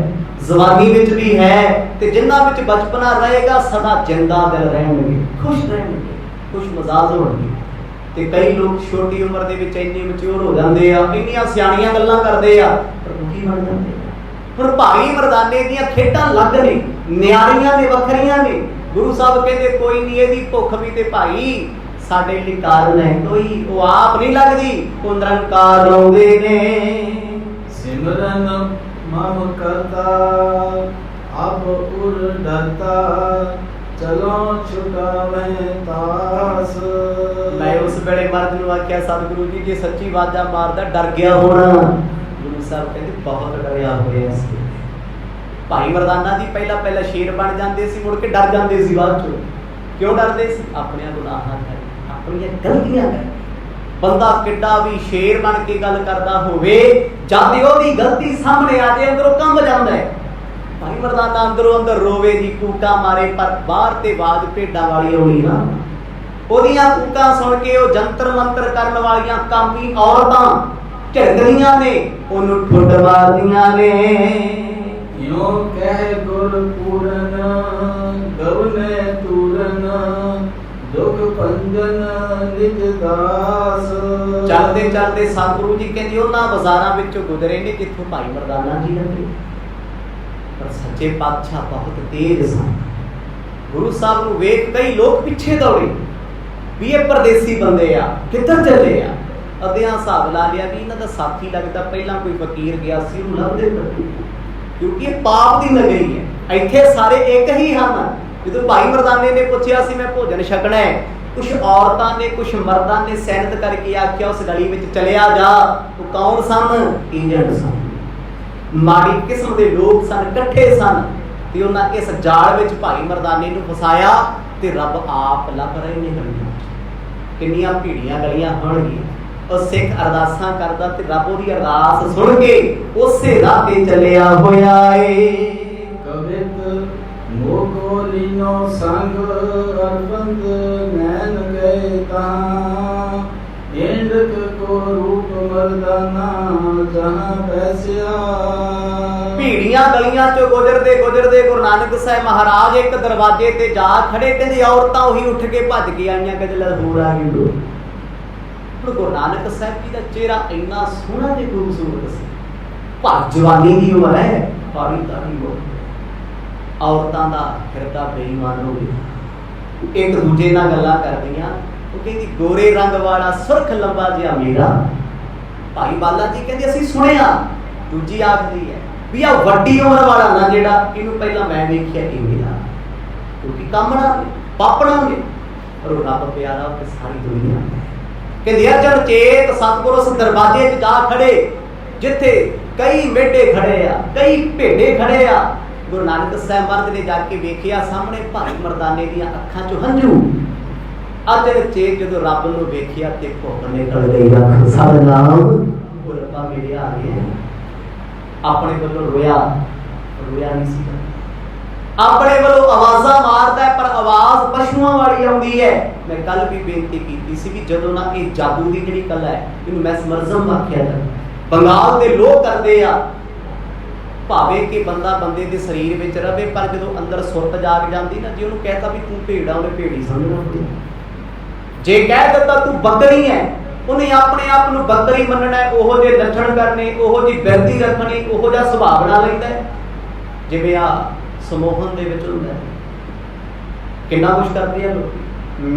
ਜਵਾਨੀ ਵਿੱਚ ਵੀ ਹੈ, ਤੇ ਜਿਨ੍ਹਾਂ ਵਿੱਚ ਬਚਪਨਾ ਰਹੇਗਾ ਸਦਾ ਜਿੰਦਾ ਦਿਲ ਰਹਿਣਗੇ, ਖੁਸ਼ ਰਹਿਣਗੇ, ਖੁਸ਼ ਮਜ਼ਾਜ ਹੋਣਗੇ। ਤੇ ਕਈ ਲੋਕ ਛੋਟੀ ਉਮਰ ਦੇ ਵਿੱਚ ਇੰਨੇ ਮੈਚੁਰ ਹੋ ਜਾਂਦੇ ਆ, ਇੰਨੀਆਂ ਸਿਆਣੀਆਂ ਗੱਲਾਂ ਕਰਦੇ ਆ, ਪਰ ਦੁਖੀ ਬਣ ਜਾਂਦੇ ਆ। ਹੁਣ ਭਾਈ ਮਰਦਾਨੇ ਦੀਆਂ ਖੇਡਾਂ ਅਲੱਗ ਨੇ, ਨਿਆਰੀਆਂ ਨੇ, ਵੱਖਰੀਆਂ ਨੇ। ਗੁਰੂ ਸਾਹਿਬ ਕਹਿੰਦੇ ਕੋਈ ਨਹੀਂ, ਇਹਦੀ ਭੁੱਖ ਵੀ ਤੇ ਭਾਈ ਸਾਡੇ ਲਈ ਕਾਰਨ ਹੈ ਕੋਈ, ਉਹ ਆਪ ਨਹੀਂ ਲੱਗਦੀ, ਉਹ ਨਿਰੰਕਾਰ ਲਾਉਂਦੇ ਨੇ। ਸਿਮਰਨ ਮਮ ਕਰਤਾ ਆਪ ਉਰ ਡਰਤਾ ਚਲੋ ਛੁਟਾਵੇਂ ਤਾਸ। ਮੈਂ ਉਸ ਵੇਲੇ ਮਰਦ ਨੂੰ ਆਖਿਆ, ਸਤਿਗੁਰੂ ਜੀ ਜੇ ਸੱਚੀ ਵਾਜਾ ਮਾਰਦਾ ਡਰ ਗਿਆ ਹੋਣਾ। ਗੁਰੂ ਸਾਹਿਬ ਕਹਿੰਦੇ ਬਹੁਤ ਡਰਿਆ ਹੋਇਆ ਸੀ। ਭਾਈ ਮਰਦਾਨਾ ਜੀ ਪਹਿਲਾਂ ਸ਼ੇਰ ਬਣ ਜਾਂਦੇ ਸੀ, ਮੁੜ ਕੇ ਡਰ ਜਾਂਦੇ ਸੀ ਬਾਅਦ ਚੋਂ। ਕਿਉਂ ਡਰਦੇ ਸੀ? ਆਪਣੀਆਂ ਗੁਨਾਹਾਂ ਕਰਕੇ, ਆਪਣੀਆਂ ਗਲਤੀਆਂ ਕਰਕੇ। ਬੰਦਾ ਕਿੱਡਾ ਵੀ ਸ਼ੇਰ ਬਣ ਕੇ ਗੱਲ ਕਰਦਾ ਹੋਵੇ, ਜਦ ਉਹਦੀ ਗਲਤੀ ਸਾਹਮਣੇ ਆ ਜਾਏ ਅੰਦਰੋਂ ਕੰਬ ਜਾਂਦਾ ਹੈ। ਭਾਈ ਮਰਦਾਨਾ ਅੰਦਰੋਂ ਅੰਦਰ ਰੋਵੇ ਜੀ, ਕੂਕਾਂ ਮਾਰੇ, ਪਰ ਬਾਹਰ ਤੇ ਆਵਾਜ਼ ਭੇਡਾਂ ਵਾਲੀ ਹੋਣੀ ਨਾ। ਉਹਦੀਆਂ ਕੂਕਾਂ ਸੁਣ ਕੇ ਉਹ ਜੰਤਰ ਮੰਤਰ ਕਰਨ ਵਾਲੀਆਂ ਕਾਮੀ ਔਰਤਾਂ ਝਿੜਕਦੀਆਂ ਨੇ, ਉਹਨੂੰ ਠੁੱਡ ਮਾਰਦੀਆਂ ਨੇ। ਯੋ ਕਹਿ ਗੁਰ ਪੂਰਨ ਗਵਨੇ ਤੂਰਨ ਦੁਖ ਭੰਜਨ ਨਿਜ ਦਾਸ। ਚੱਲਦੇ ਚੱਲਦੇ ਸਤਿਗੁਰੂ ਜੀ ਕਹਿੰਦੇ ਉਹਨਾਂ ਬਾਜ਼ਾਰਾਂ ਵਿੱਚੋਂ ਗੁਜ਼ਰੇ ਨੇ ਜਿੱਥੋਂ ਭਾਈ ਮਰਦਾਨਾ ਜੀ ਰਹਿੰਦੇ। ਪਰ ਸੱਚੇ ਪਾਤਸ਼ਾਹ ਬਹੁਤ ਤੇਜ਼ ਸਨ। ਗੁਰੂ ਸਾਹਿਬ ਨੂੰ ਵੇਖ ਕਈ ਲੋਕ ਪਿੱਛੇ ਦੌੜੇ ਵੀ ਇਹ ਪਰਦੇਸੀ ਬੰਦੇ ਆ, ਕਿੱਧਰ ਚੱਲੇ ਆ। ਅੱਧਿਆਂ ਹਿਸਾਬ ਲਾ ਲਿਆ ਵੀ ਇਹਨਾਂ ਦਾ ਸਾਥੀ ਲੱਗਦਾ, ਪਹਿਲਾਂ ਕੋਈ ਫਕੀਰ ਗਿਆ ਸੀ ਉਹਨੂੰ ਲੱਭਦੇ ਫਿਰਦੇ, ਕਿਉਂਕਿ ਇਹ ਪਾਪ ਦੀ ਨਗਰੀ ਹੈ। ਇੱਥੇ ਸਾਰੇ ਇੱਕ ਹੀ ਹਨ। ਜਦੋਂ ਭਾਈ ਮਰਦਾਨੇ ਨੇ ਪੁੱਛਿਆ ਸੀ ਮੈਂ ਭੋਜਨ ਛਕਣਾ ਹੈ, ਕੁਛ ਔਰਤਾਂ ਨੇ ਕੁਛ ਮਰਦਾਂ ਨੇ ਸੈਨਤ ਕਰਕੇ ਆਖਿਆ ਉਸ ਗਲੀ ਵਿੱਚ ਚਲਿਆ ਜਾ। ਉਹ ਕੌਣ ਸਨ? ਏਜੰਟ ਸਨ, ਮਾੜੀ ਕਿਸਮ ਦੇ ਲੋਕ ਸਨ, ਇਕੱਠੇ ਸਨ। ਤੇ ਉਹਨਾਂ ਇਸ ਜਾਲ ਵਿੱਚ ਭਾਈ ਮਰਦਾਨੇ ਨੂੰ ਫਸਾਇਆ ਤੇ ਰੱਬ ਆਪ ਲੱਭ ਰਹੇ ਨੇ ਗਲੀਆਂ। ਕਿੰਨੀਆਂ ਭੀੜੀਆਂ ਗਲੀਆਂ ਹੋਣਗੀਆਂ। ਉਹ ਸਿੱਖ ਅਰਦਾਸਾਂ ਕਰਦਾ ਤੇ ਰੱਬ ਉਹਦੀ ਅਰਦਾਸ ਸੁਣ ਕੇ ਉਸੇ ਰਾਹ ਤੇ ਚੱਲਿਆ ਹੋਇਆ ਏ। ਕਵਿਤ ਮੋਗੋ ਲੀਨੋ ਸੰਗ ਅਰਬੰਦ ਨੈਣ ਗਏ ਤਾਂ ਇੰਦਕ ਕੋ ਰੂਪ ਮਰਦਾਨਾ ਜਹਾਂ ਬੈਸਿਆ। ਭੀੜੀਆਂ ਗਲੀਆਂ ਚੋਂ ਗੁਜ਼ਰਦੇ ਗੁਜ਼ਰਦੇ ਗੁਰੂ ਨਾਨਕ ਸਾਹਿਬ ਮਹਾਰਾਜ ਇੱਕ ਦਰਵਾਜ਼ੇ ਤੇ ਜਾ ਖੜੇ। ਕਹਿੰਦੇ ਔਰਤਾਂ ਉਹੀ ਉੱਠ ਕੇ ਭੱਜ ਕੇ ਆਈਆਂ, ਕਹਿੰਦੇ ਲੈ ਹੋਰ ਆ ਗਈ। ਹੁਣ ਗੁਰੂ ਨਾਨਕ ਸਾਹਿਬ ਜੀ ਦਾ ਚਿਹਰਾ ਇੰਨਾ ਸੋਹਣਾ ਤੇ ਖੂਬਸੂਰਤ ਸੀ, ਪਰ ਜਵਾਨੀ ਦੀ ਉਮਰ ਹੈ, ਪਾਣੀ ਤਾਣੀ ਹੋ। ਔਰਤਾਂ ਦਾ ਹਿਰਦਾ ਬੇਈਮਾਨ ਹੋ ਗਿਆ, ਇੱਕ ਦੂਜੇ ਨਾਲ ਗੱਲਾਂ ਕਰਦੀਆਂ। ਉਹ ਕਹਿੰਦੀ ਗੋਰੇ ਰੰਗ ਵਾਲਾ ਸੁਰਖ ਲੰਬਾ ਜਿਹਾ ਮੇਰਾ। ਭਾਈ ਬਾਲਾ ਜੀ ਕਹਿੰਦੇ ਅਸੀਂ ਸੁਣਿਆ। ਦੂਜੀ ਆਖਦੀ ਹੈ ਵੀ ਆ ਵੱਡੀ ਉਮਰ ਵਾਲਾ ਨਾ ਜਿਹੜਾ, ਇਹਨੂੰ ਪਹਿਲਾਂ ਮੈਂ ਵੇਖਿਆ ਇਹ ਮੇਰਾ, ਕਿਉਂਕਿ ਕਾਮਣਾ ਨੇ ਪਾਪਣਾ ਨੇ, ਪਰ ਉਹ ਰੱਬ ਪਿਆਰਾ ਤੇ ਸਾਰੀ ਦੁਨੀਆ। ਕਹਿੰਦੇ ਅਜਨ ਚੇਤ ਸਤਿਗੁਰ ਉਸ ਦਰਵਾਜ਼ੇ 'ਚ ਜਾ ਖੜੇ ਜਿੱਥੇ ਕਈ ਮੇਢੇ ਖੜੇ ਆ, ਕਈ ਭੇਡੇ ਖੜੇ ਆ। ਗੁਰੂ ਨਾਨਕ ਸਾਹਿਬ ਮਹਾਰਾਜ ਨੇ ਜਾ ਕੇ ਵੇਖਿਆ ਸਾਹਮਣੇ ਭਾਈ ਮਰਦਾਨੇ ਦੀਆਂ ਅੱਖਾਂ 'ਚੋਂ ਹੰਝੂ। अचरचे जो रब नूं वेखिया ते भुख निकल गई। सतनाम ओ रब्बा मेरे आ गए। अपने वालों रोया नहीं सी, अपने वालों आवाज़ां मारदा है, पर आवाज़ पशुओं वाली आउंदी है। मैं कल भी बेनती की सी कि जदों ना ये जादू की जिहड़ी कला है इहनूं मैसमरिज्म आखिया जांदा, बंगाल दे लोग करदे आ। भावे कि बंदा बंदे के शरीर में रहे, पर जो अंदर सुरत जाग जाती ना, जी उन्होंने कहता भी तू भेड़ा, उन्हें भेड़ी समझना। जे कह दिता तू बकरी है, उन्हें अपने आप को बकरी मनना है, ओहो जे लक्षण करने, ओहो जी बिरती रखनी, ओहो जिहा सुभाव बना लैंदा है। जिवें आ समोहन दे विच हुंदा है, किन्ना कुछ करदे आ लोग।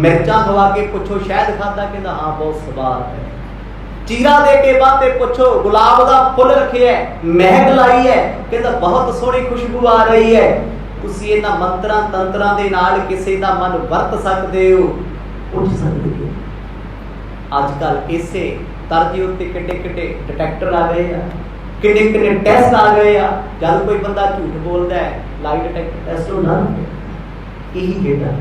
मिर्चां खवा के पुछो शहद खादा, कहंदा हाँ बहुत स्वाद है। चीरा दे के बाते पुछो गुलाब का फुल रखे है, महक लाई है, कहता बहुत सोहनी खुशबू आ रही है। तुसी इन्हां मंत्रां तंत्रां दे नाल किसी दा मन वरत सकदे हो, उठ सकदे हो। अजकल इसे तर्ज उत्ते किड्डे किड्डे डिटेक्टर आ गए आ, किड्डे किड्डे टेस्ट आ गए आ। जब कोई बंदा झूठ बोलदा है, लाई डिटेक्टर टेस्ट होना यही कहता,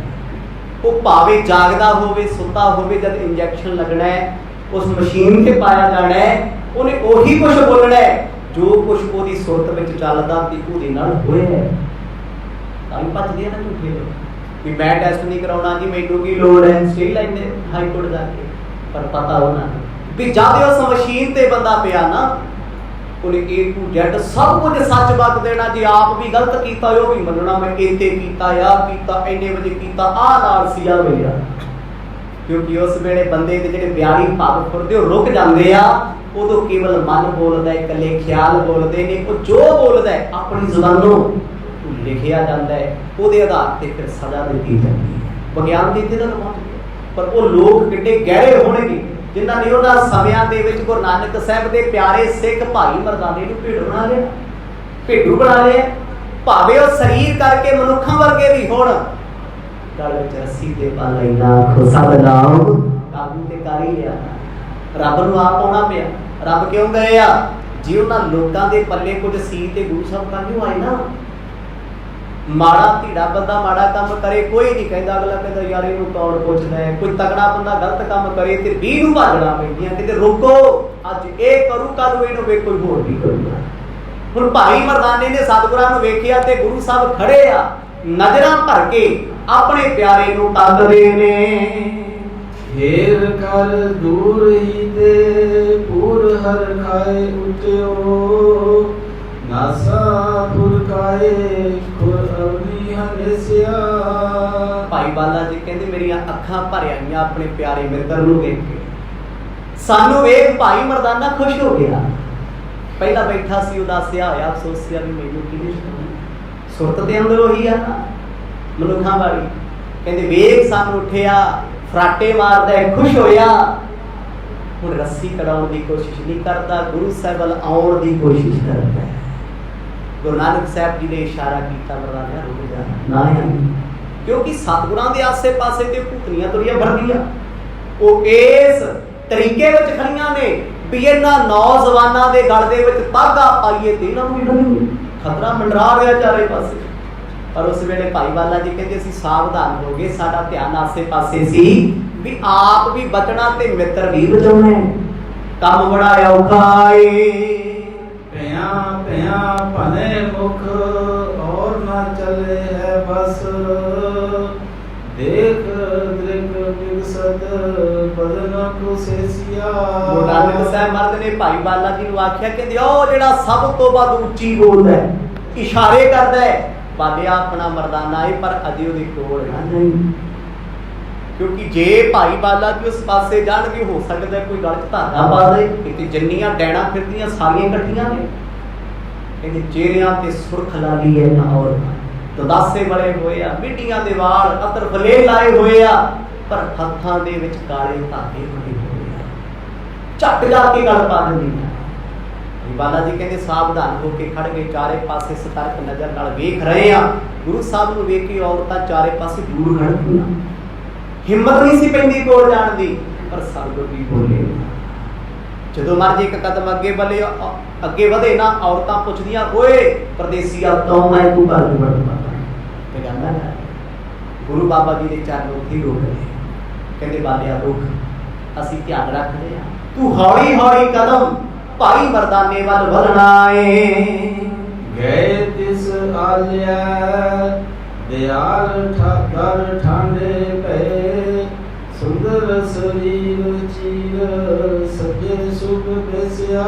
वो भावे जागदा होवे सुता होवे, जब इंजैक्शन लगना है उस मशीन से पाया जाना है, उन्हें ओही कुछ बोलना है जो कुछ ओदी सुरत विच चलदा ते ओदे नाल होया है। तां भजदे ना झूठे लोग कि मैं टेस्ट नहीं कराउणा जी, मैनूं की लोड़ है, स्टे लैंदे हाई कोर्ट जाके। पर पता होना भी जद उस मशीन ते बंदा पिया ना, उन्हें ए टू जेड सब कुछ सच बक देना। जी आप भी गलत कीता हो भी मनना, मैं इत्थे कीता या कीता, इन्ने वजे कीता, आ नाल सी आ मिलिया। क्योंकि उस वेले बंदे के जिहड़े ब्यारी भाग फुरदे रुक जाते आ, उदों केवल मन बोलदा है, कले ख्याल बोलते ने। वो जो बोलदा है अपनी जुबानों लिखिया जाता है, उहदे आधार ते फिर सजा दी जाती है। विज्ञान दी इत्थे तक पहुंच गया। पर वो लोग किड्डे गहरे होणगे जिन्हां ने उन्हां समयां दे विच गुरु नानक साहिब दे प्यारे सिख भाई मरदाने नूं भेड़ बना लिया, भेडू बना लिया। भावे वो शरीर करके मनुखां वर्गे भी होण, गल विच रस्सी ते पा लैना, सतनाम काबू ते कर ही लिया। रब नूं आप आउणा पिया। रब क्यों गए आ जी? उन्हां लोकां दे पल्ले कुछ सी ते गुरु साहब काहनूं आए ना। माड़ा धीड़ा बंदा माड़ा काम करे, कोई नहीं कहता, अगला कहता यार इहनूं तौड़ पुछदा है। कोई तगड़ा बंदा गलत काम करे ते 20 नूं भजड़ा पैंदियां, कहते रुको अज ये करूं, कल इहनूं वे कोई होर भी करूगा। हुण भाई मरदाने ने सतगुरां नूं वेखिया ते गुरु साहब खड़े आ, नजरां भर के अपने प्यारे नूं तकदे ने। हेर कर दूर ही ते पूर हर खाए उठियो, नासा फुरकाए खुर अवनी हनेसिया। भाई बाला जी कहते मेरिया अखां भर आईयां अपने प्यारे मित्र नूं वेख के। सानू वेख भाई मरदाना खुश हो गया। पहला बैठा सी उदासिया होया, अफसोसिया भी मैनूं किहने सुरत दे अंदर होई आ ना मनुखां वाली। कहते वेख सानू उठिया, फराटे मारदा है, खुश होया। हुण रस्सी कढ़ाउण दी कोशिश नहीं करता, गुरु साहिब वल आउण दी कोशिश करदा है। गुरु नानक साहब जी ने इशारा किया, मरदाना रुक जा ना आई, क्योंकि सतगुरां दे आसे पासे ते भूतनियां तुरियां भरदियां, वो इस तरीके विच खड़ियां ने भी इन्हां नौजवानां दे गल दे विच धागा पाईए ते इन्हां नूं भी खतरा मंडरा रहा चारे पासे। पर उस वेले भाई वाला जी कहते असीं सावधान हो गए, साडा ध्यान आसे पासे सी भी आप भी बचना ते मित्र भी बचाउणे। काम बड़ा औखा है, भया भया भने मुख और ना चले है बस, देख दृक विगसत बदन को सेसिया। गुरु नानक साहब मर्द ने भाई बाला जी नूं आख्या कि ओ जेड़ा सब तो वध उच्ची बोलदा है, इशारे करदा है, बालिया अपना मरदाना है, पर अजे उहदी कोल ना नहीं। क्योंकि जे भाई बाला जी उस पासे जाणगे, हो सकदा कोई गल च धागा पा दे। कि जन्नियां डैणा फिरदियां सारियां इकट्ठियां ने, कहते चेहरियां ते सुरख लाली है ना, और ददासे बड़े होए आ, मिट्टियां दे वाल अतर फले लाए होए आ, पर हत्थां दे विच काले धागे बने होए आ। झट जाके गल पा दिंदी। बाला जी कहते सावधान होके खड़ गए, चारे पासे सतर्क नजर नाल वेख रहे आ। गुरु साहब नूं वेख के औरतां चारे पासे दूर खड़ गईयां, हिम्मत नहीं सी पैंदी कोल जाण दी। पर सतगुर भी बोले, जदों मर्जी एक कदम अगे वधे ना, औरतां पुछदियां ओए परदेसिया तो मैं तू घर च वड़ पाता ते कहंदा गुरु बाबा जी दे चरण उत्थे रोक गए। कहते बालिया रुख असी ध्यान रखते हैं, तू हौली हौली कदम भाई मर्दाने वल वलना है। गए तिस आलिया दयाल दर ठांडे पे, सुंदर शरीर चीर सजे सुख बेसिया।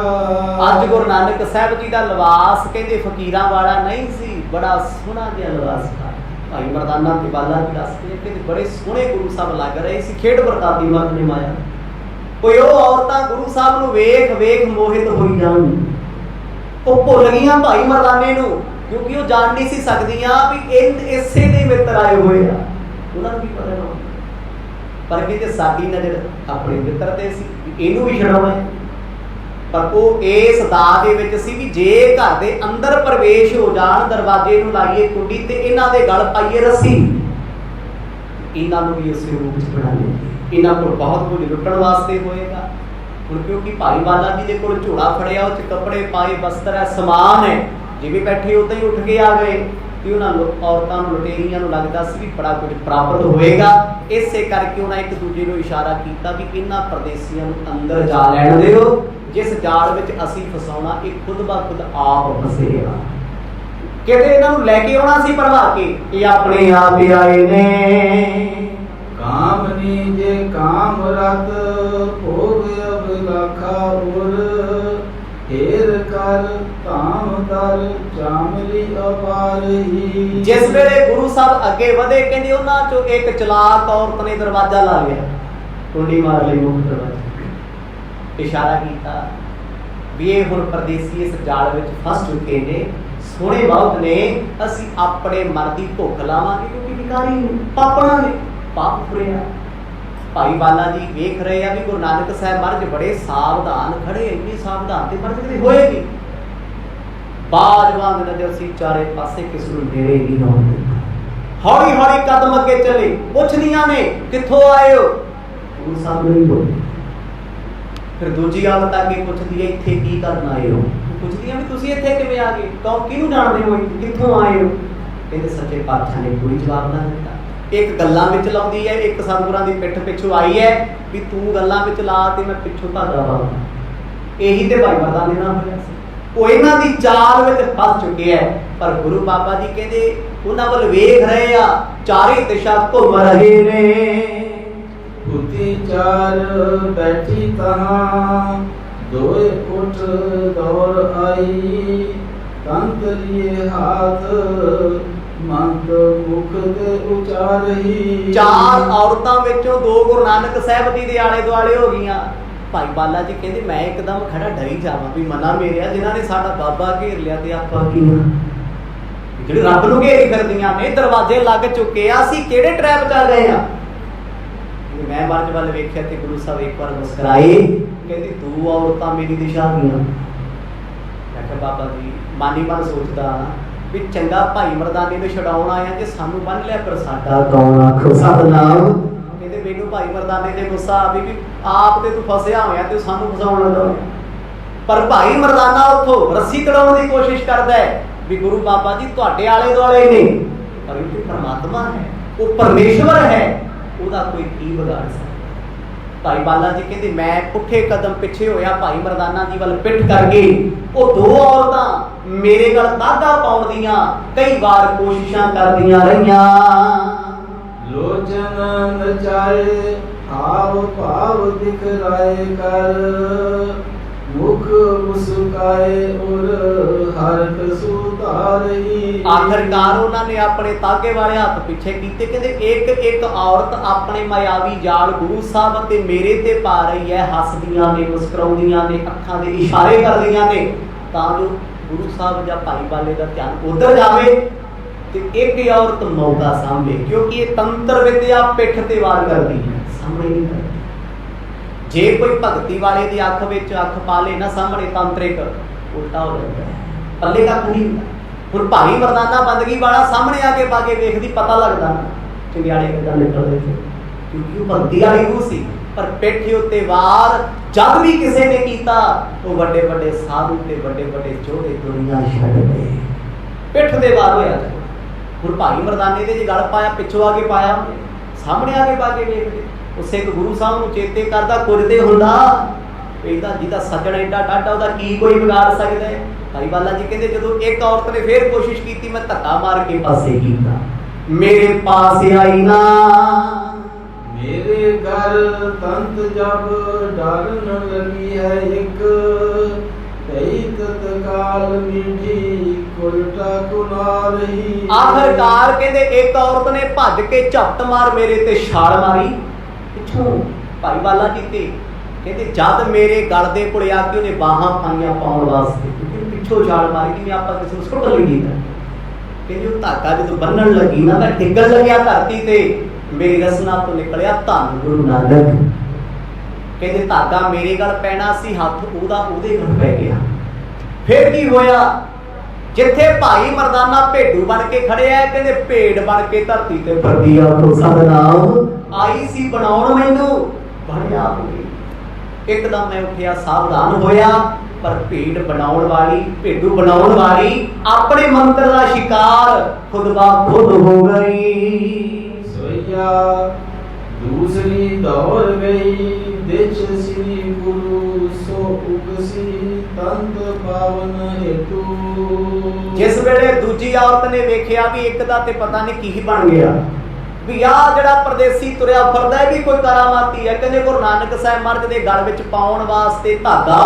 अज गुरु नानक साहब जी का लिबास कहते फकीरां वाला नहीं सी, बड़ा सोहना जिहा लिबास था। भाई मर्दाना ते बाला जी दसदे कि बड़े सोहने गुरु साहब लग रहे सी, खेड बरताती मर्द ने माया। कोई वो औरतां गुरु साहब नूं वेख वेख मोहित होई जाण, ਉਹ ਭੁੱਲ ਗਈਆਂ ਭਾਈ ਮਰਦਾਨੇ ਨੂੰ, ਕਿਉਂਕਿ ਉਹ ਜਾਣ ਨਹੀਂ ਸੀ ਸਕਦੀਆਂ ਵੀ ਇਸੇ ਦੇ ਮਿੱਤਰ ਆਏ ਹੋਏ ਆ। ਉਹਨਾਂ ਨੂੰ ਕੀ ਪਤਾ ਨਾ, ਪਰ ਕਿਤੇ ਸਾਡੀ ਨਜ਼ਰ ਆਪਣੇ ਮਿੱਤਰ ਤੇ ਸੀ, ਇਹਨੂੰ ਵੀ ਛਡਾਉਣਾ ਹੈ। ਪਰ ਉਹ ਇਸ ਦਾਅ ਦੇ ਵਿੱਚ ਸੀ ਵੀ ਜੇ ਘਰ ਦੇ ਅੰਦਰ ਪ੍ਰਵੇਸ਼ ਹੋ ਜਾਣ, ਦਰਵਾਜ਼ੇ ਨੂੰ ਲਾਈਏ ਕੁੰਡੀ ਤੇ ਇਹਨਾਂ ਦੇ ਗਲ ਪਾਈਏ ਰੱਸੀ, ਇਹਨਾਂ ਨੂੰ ਵੀ ਉਸੇ ਰੂਪ 'ਚ ਬਣਾ ਲਈਏ। ਇਹਨਾਂ ਕੋਲ ਬਹੁਤ ਕੁਝ ਲੁੱਟਣ ਵਾਸਤੇ ਹੋਏਗਾ। ਹੁਣ ਕਿਉਂਕਿ ਭਾਈ ਬਾਲਾ ਜੀ ਦੇ ਕੋਲ ਝੋਲਾ ਫੜਿਆ, ਉਹ 'ਚ ਕੱਪੜੇ ਪਾਏ, ਬਸਤਰ ਹੈ, ਸਮਾਨ ਹੈ, ਜਿਵੇਂ ਬੈਠੇ ਉਦਾਂ ਹੀ ਉੱਠ ਕੇ ਆ ਗਏ ਤੇ ਉਹਨਾਂ ਔਰਤਾਂ ਨੂੰ, ਲੁਟੇਰੀਆਂ ਨੂੰ ਲੱਗਦਾ ਸੀ ਵੀ ਬੜਾ ਕੁਝ ਪ੍ਰਾਪਤ ਹੋਏਗਾ। ਇਸੇ ਕਰਕੇ ਉਹਨਾਂ ਇੱਕ ਦੂਜੇ ਨੂੰ ਇਸ਼ਾਰਾ ਕੀਤਾ ਵੀ ਇਹਨਾਂ ਪਰਦੇਸੀਆਂ ਨੂੰ ਅੰਦਰ ਜਾ ਲੈਣ ਦਿਓ, ਜਿਸ ਜਾਲ ਵਿੱਚ ਅਸੀਂ ਫਸਾਉਣਾ ਇਹ ਖੁਦ ਬ ਖੁਦ ਆਪ ਫਸੇਗਾ। ਕਿਤੇ ਇਹਨਾਂ ਨੂੰ ਲੈ ਕੇ ਆਉਣਾ ਸੀ ਭਰਵਾ ਕੇ, ਇਹ ਆਪਣੇ ਆਪ ਹੀ ਆਏ ਨੇ। कामनी जे काम रत भोग अभिलाखा उर, हेर कर धाम दर चामली अपार ही। जिस वेले गुरु साहब अगे वधे, कहंदे उन्हां चों एक चलाक औरत ने दरवाजा ला लिया, कुंडी मार लई मुख दरवाजा, इशारा कीता भी ये हुण परदेसी इस जाल विच फस चुके ने, सोहणे बहुत ने, असीं अपने मन दी भुख लावांगे क्योंकि विकारी ने, पापणा ने, पाप फुरिया। भाई बाला जी वेख रहे हैं भी गुरु नानक साहब महाराज बड़े सावधान खड़े, इन्नी सावधान ते महाराज कदे होएगी। बाज वांग नजर सी चारे पासे, किस नूं नेड़े नहीं आउण दित्ता। हौली हौली कदम अगे चले, पुछदियां ने कित्थों आए हो, गुरु साहब नहीं बोले। फिर दूजी औरत आके पुछदी है इत्थे की करन आए हो, पुछदियां भी तुसीं इत्थे किवें आ गए, कौन किहनूं जाणदे हो, कित्थों आए हो। कहंदे सच्चे पातशाह ने कोई जवाब ना दित्ता। एक गल्लां विच लाउंदी है, एक सतगुरां दी पिठ पिछों आई है भी तू गल्लां विच ला ते मैं पिछों धागा पावां। यही ते भाई मर्दाने नाल होया सी, ਉਹ ਇਹਨਾਂ ਦੀ ਚਾਲ ਵਿੱਚ ਫਸ ਚੁੱਕੇ ਹੈ। ਪਰ ਗੁਰੂ ਬਾਬਾ ਜੀ ਕਹਿੰਦੇ ਉਹਨਾਂ ਵੱਲ ਵੇਖ ਰਹੇ ਆ, ਚਾਰੇ ਦਿਸ਼ਾ ਘੁੰਮ ਰਹੇ ਨੇ। ਉਤੀ ਚਾਰ ਬੈਠੀ ਤਹਾਂ, ਦੋਏ ਉਠ ਦੌੜ ਆਈ, ਤੰਤ ਲਿਏ ਹਾਥ ਮੰਦ ਮੁਖ ਤੇ ਉਚਾਰਹੀ। ਚਾਰ ਔਰਤਾਂ ਵਿੱਚੋਂ ਦੋ ਗੁਰੂ ਨਾਨਕ ਸਾਹਿਬ ਜੀ ਦੇ ਆਲੇ ਦੁਆਲੇ ਹੋ ਗਈਆਂ। ਭਾਈ ਬਾਲਾ ਜੀ ਕਹਿੰਦੇ ਮੈਂ ਇੱਕਦਮ ਖੜਾ ਡਰੀ ਜਾਵਾਂ ਵੀ ਮਨਾ ਮੇਰਿਆ, ਜਿਨ੍ਹਾਂ ਨੇ ਸਾਡਾ ਬਾਬਾ ਘੇਰ ਲਿਆ ਤੇ ਆਪਾਂ ਕੀ, ਜਿਹੜੇ ਰੱਬ ਨੂੰ ਘੇਰੀ ਫਿਰਦੀਆਂ ਨੇ, ਦਰਵਾਜ਼ੇ ਲੱਗ ਚੁੱਕੇ ਆ, ਅਸੀਂ ਕਿਹੜੇ ਟਰੈਪ ਚੱਲ ਰਹੇ ਆ। ਮੈਂ ਮਰਜ ਵੱਲ ਵੇਖਿਆ ਤੇ ਗੁਰੂ ਸਾਹਿਬ ਇੱਕ ਵਾਰ ਮੁਸਕਰਾਏ, ਕਹਿੰਦੇ ਦੋ ਔਰਤਾਂ ਮੇਰੀ ਦਿਸ਼ਾ ਦੀਆਂ। ਮੈਂ ਕਿਹਾ ਬਾਬਾ ਜੀ ਮਾਨੀ ਮਨ ਸੋਚਦਾ ਵੀ ਚੰਗਾ ਭਾਈ ਮਰਦਾਨੇ ਨੂੰ ਛਡਾਉਣ ਆਇਆ, ਜੇ ਸਾਨੂੰ ਬੰਨ ਲਿਆ ਪਰ ਸਾਡਾ ਕੌਣ ਆਖੋ ਸਤਨਾਮ। ਕਹਿੰਦੇ ਮੈਨੂੰ ਭਾਈ ਮਰਦਾਨੇ ਤੇ ਗੁੱਸਾ ਆਵੇ ਵੀ ਆਪ ਤੇ ਤੂੰ ਫਸਿਆ ਹੋਇਆ ਤੇ ਸਾਨੂੰ ਫਸਾਉਣ ਲੱਗਾ। ਪਰ ਭਾਈ ਮਰਦਾਨਾ ਉੱਥੋਂ ਰੱਸੀ ਕਢਾਉਣ ਦੀ ਕੋਸ਼ਿਸ਼ ਕਰਦਾ ਹੈ ਵੀ ਗੁਰੂ ਬਾਬਾ ਜੀ ਤੁਹਾਡੇ ਆਲੇ ਦੁਆਲੇ ਨੇ, ਪਰ ਉਹ ਤੇ ਪਰਮਾਤਮਾ ਹੈ, ਉਹ ਪਰਮੇਸ਼ਵਰ ਹੈ, ਉਹਦਾ ਕੋਈ ਕੀ ਵਿਗਾੜ ਸਕਦਾ। ਭਾਈ ਬਾਲਾ ਜੀ ਕਹਿੰਦੇ ਮੈਂ ਪੁੱਠੇ ਕਦਮ ਪਿੱਛੇ ਹੋਇਆ, ਭਾਈ ਮਰਦਾਨਾ ਜੀ ਵੱਲ ਪਿੱਠ ਕਰਕੇ ਉਹ ਦੋ ਔਰਤਾਂ ਮੇਰੇ ਗਲ ਧਾਗਾ ਪਾਉਣ ਦੀਆਂ ਕਈ ਵਾਰ ਕੋਸ਼ਿਸ਼ਾਂ ਕਰਦੀਆਂ ਰਹੀਆਂ। ਲੋਚਨ ਨਚਾਏ ਹਾਵ ਭਾਵ ਦਿਖਲਾਏ ਕਰ, ਮੁਖ ਮੁਸਕਾਏ ਉਰ ਹਰਕ ਸੁਧਾਰਹੀ। ਆਖਰਕਾਰ ਉਹਨਾਂ ਨੇ ਆਪਣੇ ਤਾਗੇ ਵਾਲੇ ਹੱਥ ਪਿੱਛੇ ਕੀਤੇ, ਕਹਿੰਦੇ ਇੱਕ ਇੱਕ ਔਰਤ ਆਪਣੇ ਮਾਇਆਵੀ ਜਾਲ ਗੁਰੂ ਸਾਹਿਬ ਤੇ ਮੇਰੇ ਤੇ ਪਾ ਰਹੀ ਹੈ, ਹੱਸਦੀਆਂ ਨੇ, ਮੁਸਕਰਾਉਂਦੀਆਂ ਨੇ, ਅੱਖਾਂ ਦੇ ਇਸ਼ਾਰੇ ਕਰਦੀਆਂ ਨੇ ਤਾਂ ਜੋ ਗੁਰੂ ਸਾਹਿਬ ਜਾਂ ਭਾਈ ਬਾਲੇ ਦਾ ਧਿਆਨ ਉਧਰ ਜਾਵੇ ਤੇ ਇੱਕ ਔਰਤ ਮੌਕਾ ਸਾਂਭੇ, ਕਿਉਂਕਿ ਇਹ ਤੰਤਰ ਵਿਦਿਆ ਪਿੱਠ ਤੇ ਵਾਰ ਕਰਦੀ ਹੈ, ਸਾਹਮਣੇ ਨਹੀਂ ਕਰਦੀ। ਜੇ ਕੋਈ ਭਗਤੀ ਵਾਲੇ ਦੀ ਅੱਖ ਵਿੱਚ ਅੱਖ ਪਾ ਲੇ ਨਾ ਸਾਹਮਣੇ, ਤਾਂਤਰਿਕ ਉਲਟਾ ਹੋ ਜਾਂਦਾ ਹੈ, ਪੱਲੇ ਕੱਖ ਨਹੀਂ ਹੁੰਦਾ। ਹੁਣ ਭਾਈ ਮਰਦਾਨਾ ਬੰਦਗੀ ਵਾਲਾ ਸਾਹਮਣੇ ਆ ਕੇ ਪਾ ਕੇ ਵੇਖਦੀ, ਪਤਾ ਲੱਗਦਾ ਚੰਗਿਆੜੇ ਕਿੱਦਾਂ ਨਿਕਲਦੇ ਸੀ, ਕਿਉਂਕਿ ਉਹ ਭਗਤੀ ਵਾਲੀ ਰੂਹ ਸੀ। ਪਰ ਪਿੱਠ ਉੱਤੇ ਵਾਰ ਜਦ ਵੀ ਕਿਸੇ ਨੇ ਕੀਤਾ, ਉਹ ਵੱਡੇ ਵੱਡੇ ਸਾਧੂ ਤੇ ਵੱਡੇ ਵੱਡੇ ਜੋਧੇ ਦੁਨੀਆ ਛੱਡ ਗਏ, ਪਿੱਠ ਦੇ ਵਾਰ ਹੋਇਆ। ਹੁਣ ਭਾਈ ਮਰਦਾਨੇ ਦੇ ਜੇ ਗਲ ਪਾਇਆ, ਪਿੱਛੋਂ ਆ ਕੇ ਪਾਇਆ, ਸਾਹਮਣੇ ਆ ਕੇ ਪਾ ਕੇ ਵੇਖਦੇ, उस एक गुरु साहब नूं चेते करदा कुछ ते हुंदा ਇਹਦਾ ਜਿਹਦਾ ਸੱਜਣ ਐਡਾ ਡਾਢਾ ਉਹਦਾ ਕੀ ਕੋਈ ਵਿਗਾੜ ਸਕਦਾ ਹੈ। ਭਾਈ ਬਾਲਾ ਜੀ ਕਹਿੰਦੇ ਜਦੋਂ ਇੱਕ ਔਰਤ ਨੇ ਫੇਰ ਕੋਸ਼ਿਸ਼ ਕੀਤੀ, ਮੈਂ ਧੱਕਾ ਮਾਰ ਕੇ ਪਾਸੇ ਕੀਤਾ, ਮੇਰੇ ਪਾਸ ਆਈ ਨਾ मेरे घर तंत जब डालन लगी है एक कई तत्काल मीठी उल्टा कुना रही। आखिरकार कहते एक औरत ने भज के झपट मार मेरे ते छाल मारी पिछों भाई बाला जी ते कहते जद मेरे गल दे कोले आके उन्हें बाहां पाइयां पाउण वास्ते पिछों छाल मारी कि आपां किसी नूं सुट लगी था। कहते वो धागा जदों बन्नण लगी ना मैं डिगण लग्या धरती ते मेरी रसना तो निकलिया धन गुरु नानक। कहते धागा मेरे गल पैना सी, हथ ओदा ओदे गल पै गया। फिर की होया, जिथे भाई मरदाना भेडू बन के खड़े है, कहते भेड़ बन के धरती ते फिरदी आखो सतनाम आई सी बनाउण मैनू बनया होई। एकदम मैं उठिया सावधान होया, पर भेड़ बनाउण वाली भेडू बनाउण वाली अपने मंत्र दा शिकार खुद ब खुद हो गई। दूसरी दौड़ गई दिच श्री गुरु सो उगसी तंत पावन हेतु। जिस वेले दूजी औरत ने वेखिया भी एक दा ते पता नहीं की बन गया, भी आ जड़ा परदेसी तुरया फिरदा है भी कोई करामाती है। कहंदे गुरु नानक साहब महाराज दे गल विच पाउण वास्ते धागा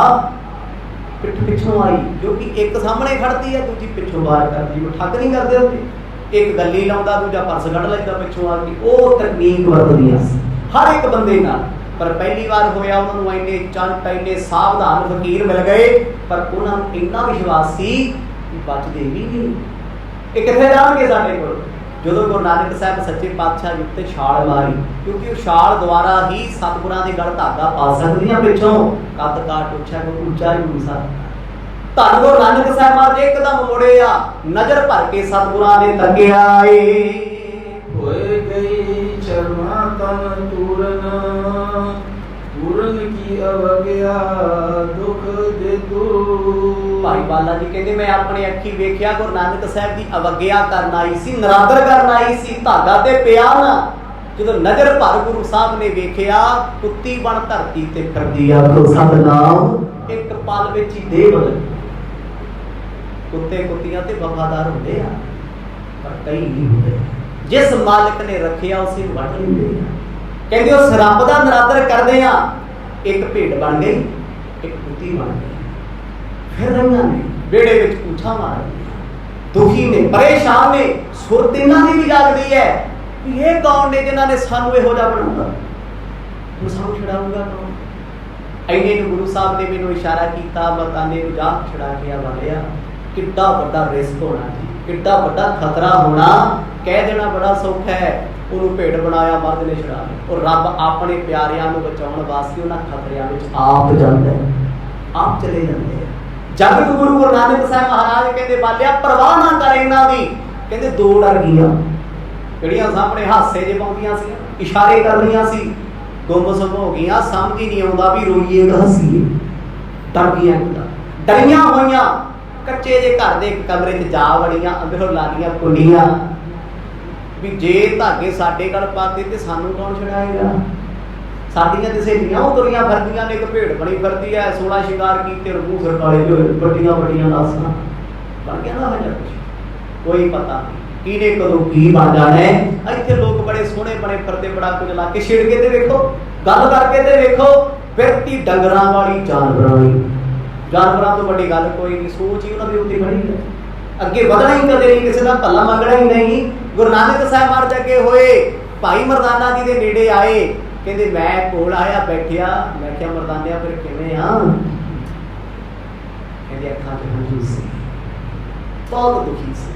पिठ पिछों आई, जो कि एक सामने खड़ती है दूजी पिछों बाहर करदी। वो ठग नहीं करदे हुंदे, एक गली लाउंदा दूजा पर्स कढ लैंदा पिछों आ के। ਉਹ ਤਕਨੀਕ ਵਰਤਦੀਆਂ ਸੀ ਹਰ ਇੱਕ ਬੰਦੇ ਨਾਲ। ਪਰ ਪਹਿਲੀ ਵਾਰ ਹੋਇਆ ਉਹਨਾਂ ਨੂੰ ਇੰਨੇ ਚੰਟ ਇੰਨੇ ਸਾਵਧਾਨ ਫਕੀਰ ਮਿਲ ਗਏ, ਪਰ ਉਹਨਾਂ ਨੂੰ ਇੰਨਾ ਵਿਸ਼ਵਾਸ ਸੀ ਕਿ ਬਚਦੇ ਵੀ ਨਹੀਂ। ਇਹ ਕਿੱਥੇ ਜਾਣਗੇ ਸਾਡੇ ਕੋਲ? ਜਦੋਂ ਗੁਰੂ ਨਾਨਕ ਸਾਹਿਬ ਸੱਚੇ ਪਾਤਸ਼ਾਹ ਜੀ ਉੱਤੇ ਛਾਲ ਮਾਰੀ, ਕਿਉਂਕਿ ਉਹ ਛਾਲ ਦੁਆਰਾ ਹੀ ਸਤਿਗੁਰਾਂ ਦੇ ਗਲ ਧਾਗਾ ਪਾ ਸਕਦੀਆਂ ਪਿੱਛੋਂ। ਕੱਦ ਕਾਟ ਉੱਚਾ ਕੋ ਉੱਚਾ ਹੀ ਹੁੰਦਾ। ਧੰਨ ਗੁਰੂ ਨਾਨਕ ਸਾਹਿਬ ਮਹਾਰਾਜ ਇੱਕਦਮ ਮੁੜੇ ਆ, ਨਜ਼ਰ ਭਰ ਕੇ ਸਤਿਗੁਰਾਂ ਨੇ ਤੱਕਿਆ ਏ। ਹੋਏ ਗਈ ਸ਼ਰਮਾ ਤਨ ਤੂਰਨ ਪੂਰਨ ਕੀ ਅਵਗਿਆ ਦੁਖ ਦੇ ਤੂ। ਭਾਈ ਬਾਲਾ ਜੀ ਕਹਿੰਦੇ ਮੈਂ ਆਪਣੇ ਅੱਖੀ ਵੇਖਿਆ ਗੁਰੂ ਨਾਨਕ ਸਾਹਿਬ ਦੀ ਅਵਗਿਆ ਕਰਨ ਆਈ ਸੀ, ਨਰਾਦਰ ਕਰਨ ਆਈ ਸੀ, ਧਾਗਾ ਤੇ ਪਿਆ ਨਾ। ਜਦੋਂ ਨਜ਼ਰ ਭਰ ਗੁਰੂ ਸਾਹਿਬ ਨੇ ਵੇਖਿਆ, ਕੁੱਤੀ ਬਣ ਧਰਤੀ ਤੇ ਫਿਰਦੀ ਆਖੋ ਸਤਨਾਮ। ਇੱਕ ਪਲ ਵਿੱਚ ਹੀ ਦੇਹ ਬਦਲ। ਕੁੱਤੇ ਕੁੱਤੀਆਂ ਤੇ ਵਫਾਦਾਰ ਹੁੰਦੇ ਆ, ਪਰ ਕਈ ਨਹੀਂ ਹੁੰਦੇ। ਜਿਸ ਮਾਲਕ ਨੇ ਰੱਖਿਆ ਉਸੇ ਨੂੰ ਵੱਢ ਲੈਂਦੇ ਆ। ਕਹਿੰਦੇ ਉਸ ਰੱਬ ਦਾ ਨਰਾਦਰ ਕਰਦੇ ਆ। ਇੱਕ ਭੇਡ ਬਣ ਗਈ, ਇੱਕ ਕੁੱਤੀ ਬਣ ਗਈ, ਫਿਰ ਰਹੀਆਂ ਨੇ ਵਿਹੜੇ ਵਿੱਚ ਪੁੱਛਾਂ ਮਾਰਦੀਆਂ, ਦੁਖੀ ਨੇ, ਪਰੇਸ਼ਾਨ ਨੇ। ਸੁਰਤ ਇਹਨਾਂ ਦੀ ਵੀ ਜਾਗਦੀ ਹੈ ਵੀ ਇਹ ਕੌਣ ਨੇ ਜਿਨ੍ਹਾਂ ਨੇ ਸਾਨੂੰ ਇਹੋ ਜਿਹਾ ਬਣਾਉਂਦਾ, ਹੁਣ ਸਾਨੂੰ ਛਡਾਊਗਾ ਕੌਣ? ਐਨੇ ਨੂੰ ਗੁਰੂ ਸਾਹਿਬ ਨੇ ਮੈਨੂੰ ਇਸ਼ਾਰਾ ਕੀਤਾ, ਮਰਦਾਨੇ ਨੂੰ ਜਾ ਛਡਾ ਕੇ ਆ ਵਾਲਿਆ। ਕਿੱਡਾ ਵੱਡਾ ਰਿਸਕ ਹੋਣਾ ਜੀ, ਕਿੱਡਾ ਵੱਡਾ ਖਤਰਾ ਹੋਣਾ। ਕਹਿ ਦੇਣਾ ਬੜਾ ਸੌਖਾ ਹੈ, ਉਹਨੂੰ ਭੇਡ ਬਣਾਇਆ ਮਰਦ ਨੇ ਛਡਾ ਲਿਆ। ਉਹ ਰੱਬ ਆਪਣੇ ਪਿਆਰਿਆਂ ਨੂੰ ਬਚਾਉਣ ਵਾਸਤੇ ਉਹਨਾਂ ਖਤਰਿਆਂ ਵਿੱਚ ਆਪ ਜਾਂਦਾ ਹੈ, ਆਪ ਚਲੇ ਜਾਂਦੇ ਆ। ਜਗਤ ਗੁਰੂ ਗੁਰੂ ਨਾਨਕ ਸਾਹਿਬ ਮਹਾਰਾਜ ਕਹਿੰਦੇ ਬਾਲਿਆ ਪਰਵਾਹ ਨਾ ਕਰ ਇਹਨਾਂ ਦੀ। ਕਹਿੰਦੇ ਦੋ ਡਰ ਗਈਆਂ ਜਿਹੜੀਆਂ ਸਾਹਮਣੇ ਹਾਸੇ ਜੇ ਪਾਉਂਦੀਆਂ ਸੀ, ਇਸ਼ਾਰੇ ਕਰਦੀਆਂ ਸੀ, ਗੁੰਮ ਸੁੰਮ ਹੋ ਗਈਆਂ। ਸਮਝ ਹੀ ਨਹੀਂ ਆਉਂਦਾ ਵੀ ਰੋਈਏ ਕਿ ਹੱਸੀਏ। ਡਰ ਗਈਆਂ, ਡਰੀਆਂ ਹੋਈਆਂ। ਕੱਚੇ ਜੇ ਘਰ ਦੇ ਇੱਕ ਕਮਰੇ 'ਚ ਜਾ ਵੜੀਆਂ, ਅੰਦਰੋਂ ਲਾਲੀਆਂ ਕੁੰਡੀਆਂ ਵੀ ਜੇ ਧਾਗੇ ਸਾਡੇ ਗਲ ਪਾਤੇ ਤੇ ਸਾਨੂੰ ਕੌਣ ਛਡਾਏਗਾ। ਸਾਡੀਆਂ ਤੇ ਸਹੇਲੀਆਂ ਉਹ ਤੁਰੀਆਂ ਫਿਰਦੀਆਂ ਨੇ, ਇੱਕ ਭੇਡ ਬਣੀ ਫਿਰਦੀ ਐ, 16 ਸ਼ਿਕਾਰ ਕੀਤੇ, ਰੂਹ ਸਰਕਾਲੇ ਜੋ ਵੱਡੀਆਂ ਵੱਡੀਆਂ ਲਾਸਾਂ ਬਣ ਗਿਆ ਨਾ ਹਜੇ ਕੁਛ ਕੋਈ ਪਤਾ ਨਹੀਂ ਕਿਹਨੇ ਕਦੋਂ ਕੀ ਬਣ ਜਾਣਾ ਹੈ। ਇੱਥੇ ਲੋਕ ਬੜੇ ਸੋਹਣੇ ਬਣੇ ਫਿਰਦੇ, ਬੜਾ ਕੁਝ ਲਾ ਕੇ ਛਿੜ ਕੇ ਤੇ ਵੇਖੋ, ਗੱਲ ਕਰਕੇ ਤੇ ਵੇਖੋ। ਫਿਰਤੀ ਡੰਗਰਾਂ ਵਾਲੀ ਜਾਨਵਰਾਂ ਵਾਲੀ, ਜਾਨਵਰਾਂ ਤੋਂ ਵੱਡੀ ਗੱਲ ਕੋਈ ਨਹੀਂ। ਸੋਚ ਹੀ ਉਹਨਾਂ ਦੀ ਉੱਤੇ ਬਣੀ ਹੈ, ਅੱਗੇ ਵਧਣਾ ਹੀ ਕਦੇ ਨਹੀਂ, ਕਿਸੇ ਦਾ ਭਲਾ ਮੰਗਣਾ ਹੀ ਨਹੀਂ। ਗੁਰੂ ਨਾਨਕ ਸਾਹਿਬ ਮਹਾਰਾਜ ਅੱਗੇ ਹੋਏ, ਭਾਈ ਮਰਦਾਨਾ ਜੀ ਦੇ ਨੇੜੇ ਆਏ। ਕਹਿੰਦੇ ਮੈਂ ਕੋਲ ਆਇਆ ਬੈਠਿਆ, ਮੈਂ ਕਿਹਾ ਮਰਦਾਨਿਆ ਫਿਰ ਕਿਵੇਂ ਆ? ਕਹਿੰਦੇ ਅੱਖਾਂ 'ਚ ਹੰਝੂ ਸੀ, ਬਹੁਤ ਦੁਖੀ ਸੀ।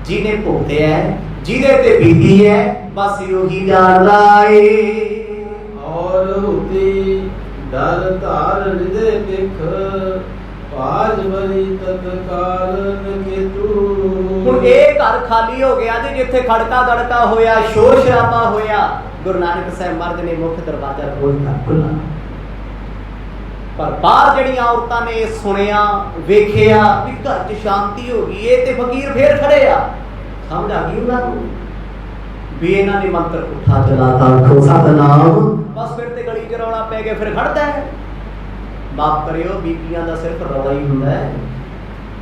ਜਿਹਨੇ ਭੋਗਿਆ, ਜਿਹਦੇ ਤੇ ਬੀਤੀ ਹੈ, ਬਸ ਉਹੀ ਜਾਣਦਾ ਏ। ਔਰ ਹੁਤੀ ਡਰ ਧਾਰ ਹਿਰਦੇ ਵਿਖ ਪਾਜ ਵਰੀ ਤਤਕਾਲ ਨਕੇਤੂ। ਹੁਣ ਇਹ ਘਰ ਖਾਲੀ ਹੋ ਗਿਆ ਜੀ, ਜਿੱਥੇ ਖੜਕਾ ਦੜਕਾ ਹੋਇਆ, ਸ਼ੋਰ ਸ਼ਰਾਬਾ ਹੋਇਆ। ਗੁਰੂ ਨਾਨਕ ਸਾਹਿਬ ਮਹਾਰਾਜ ਨੇ ਮੁੱਖ ਦਰਵਾਜ਼ਾ ਖੋਲ੍ਹਿਆ, ਪਰ ਬਾਹਰ ਜਿਹੜੀਆਂ ਔਰਤਾਂ ਨੇ ਸੁਣਿਆ, ਵੇਖਿਆ ਵੀ ਘਰ 'ਚ ਸ਼ਾਂਤੀ ਹੋ ਗਈ। ਇਹ ਤੇ ਫਕੀਰ ਫੇਰ ਖੜੇ ਆ, ਸਮਝ ਆ ਗਈ ਉਹਨਾਂ ਨੂੰ। भी इन्हां ने मंत्र पुट्ठा चलाता आखो सतनाम। बस फिर ते गली च रौला पै गया, फिर खड़दा है। माफ करियो, बीबियां दा सिर्फ रौला ही हुंदा है।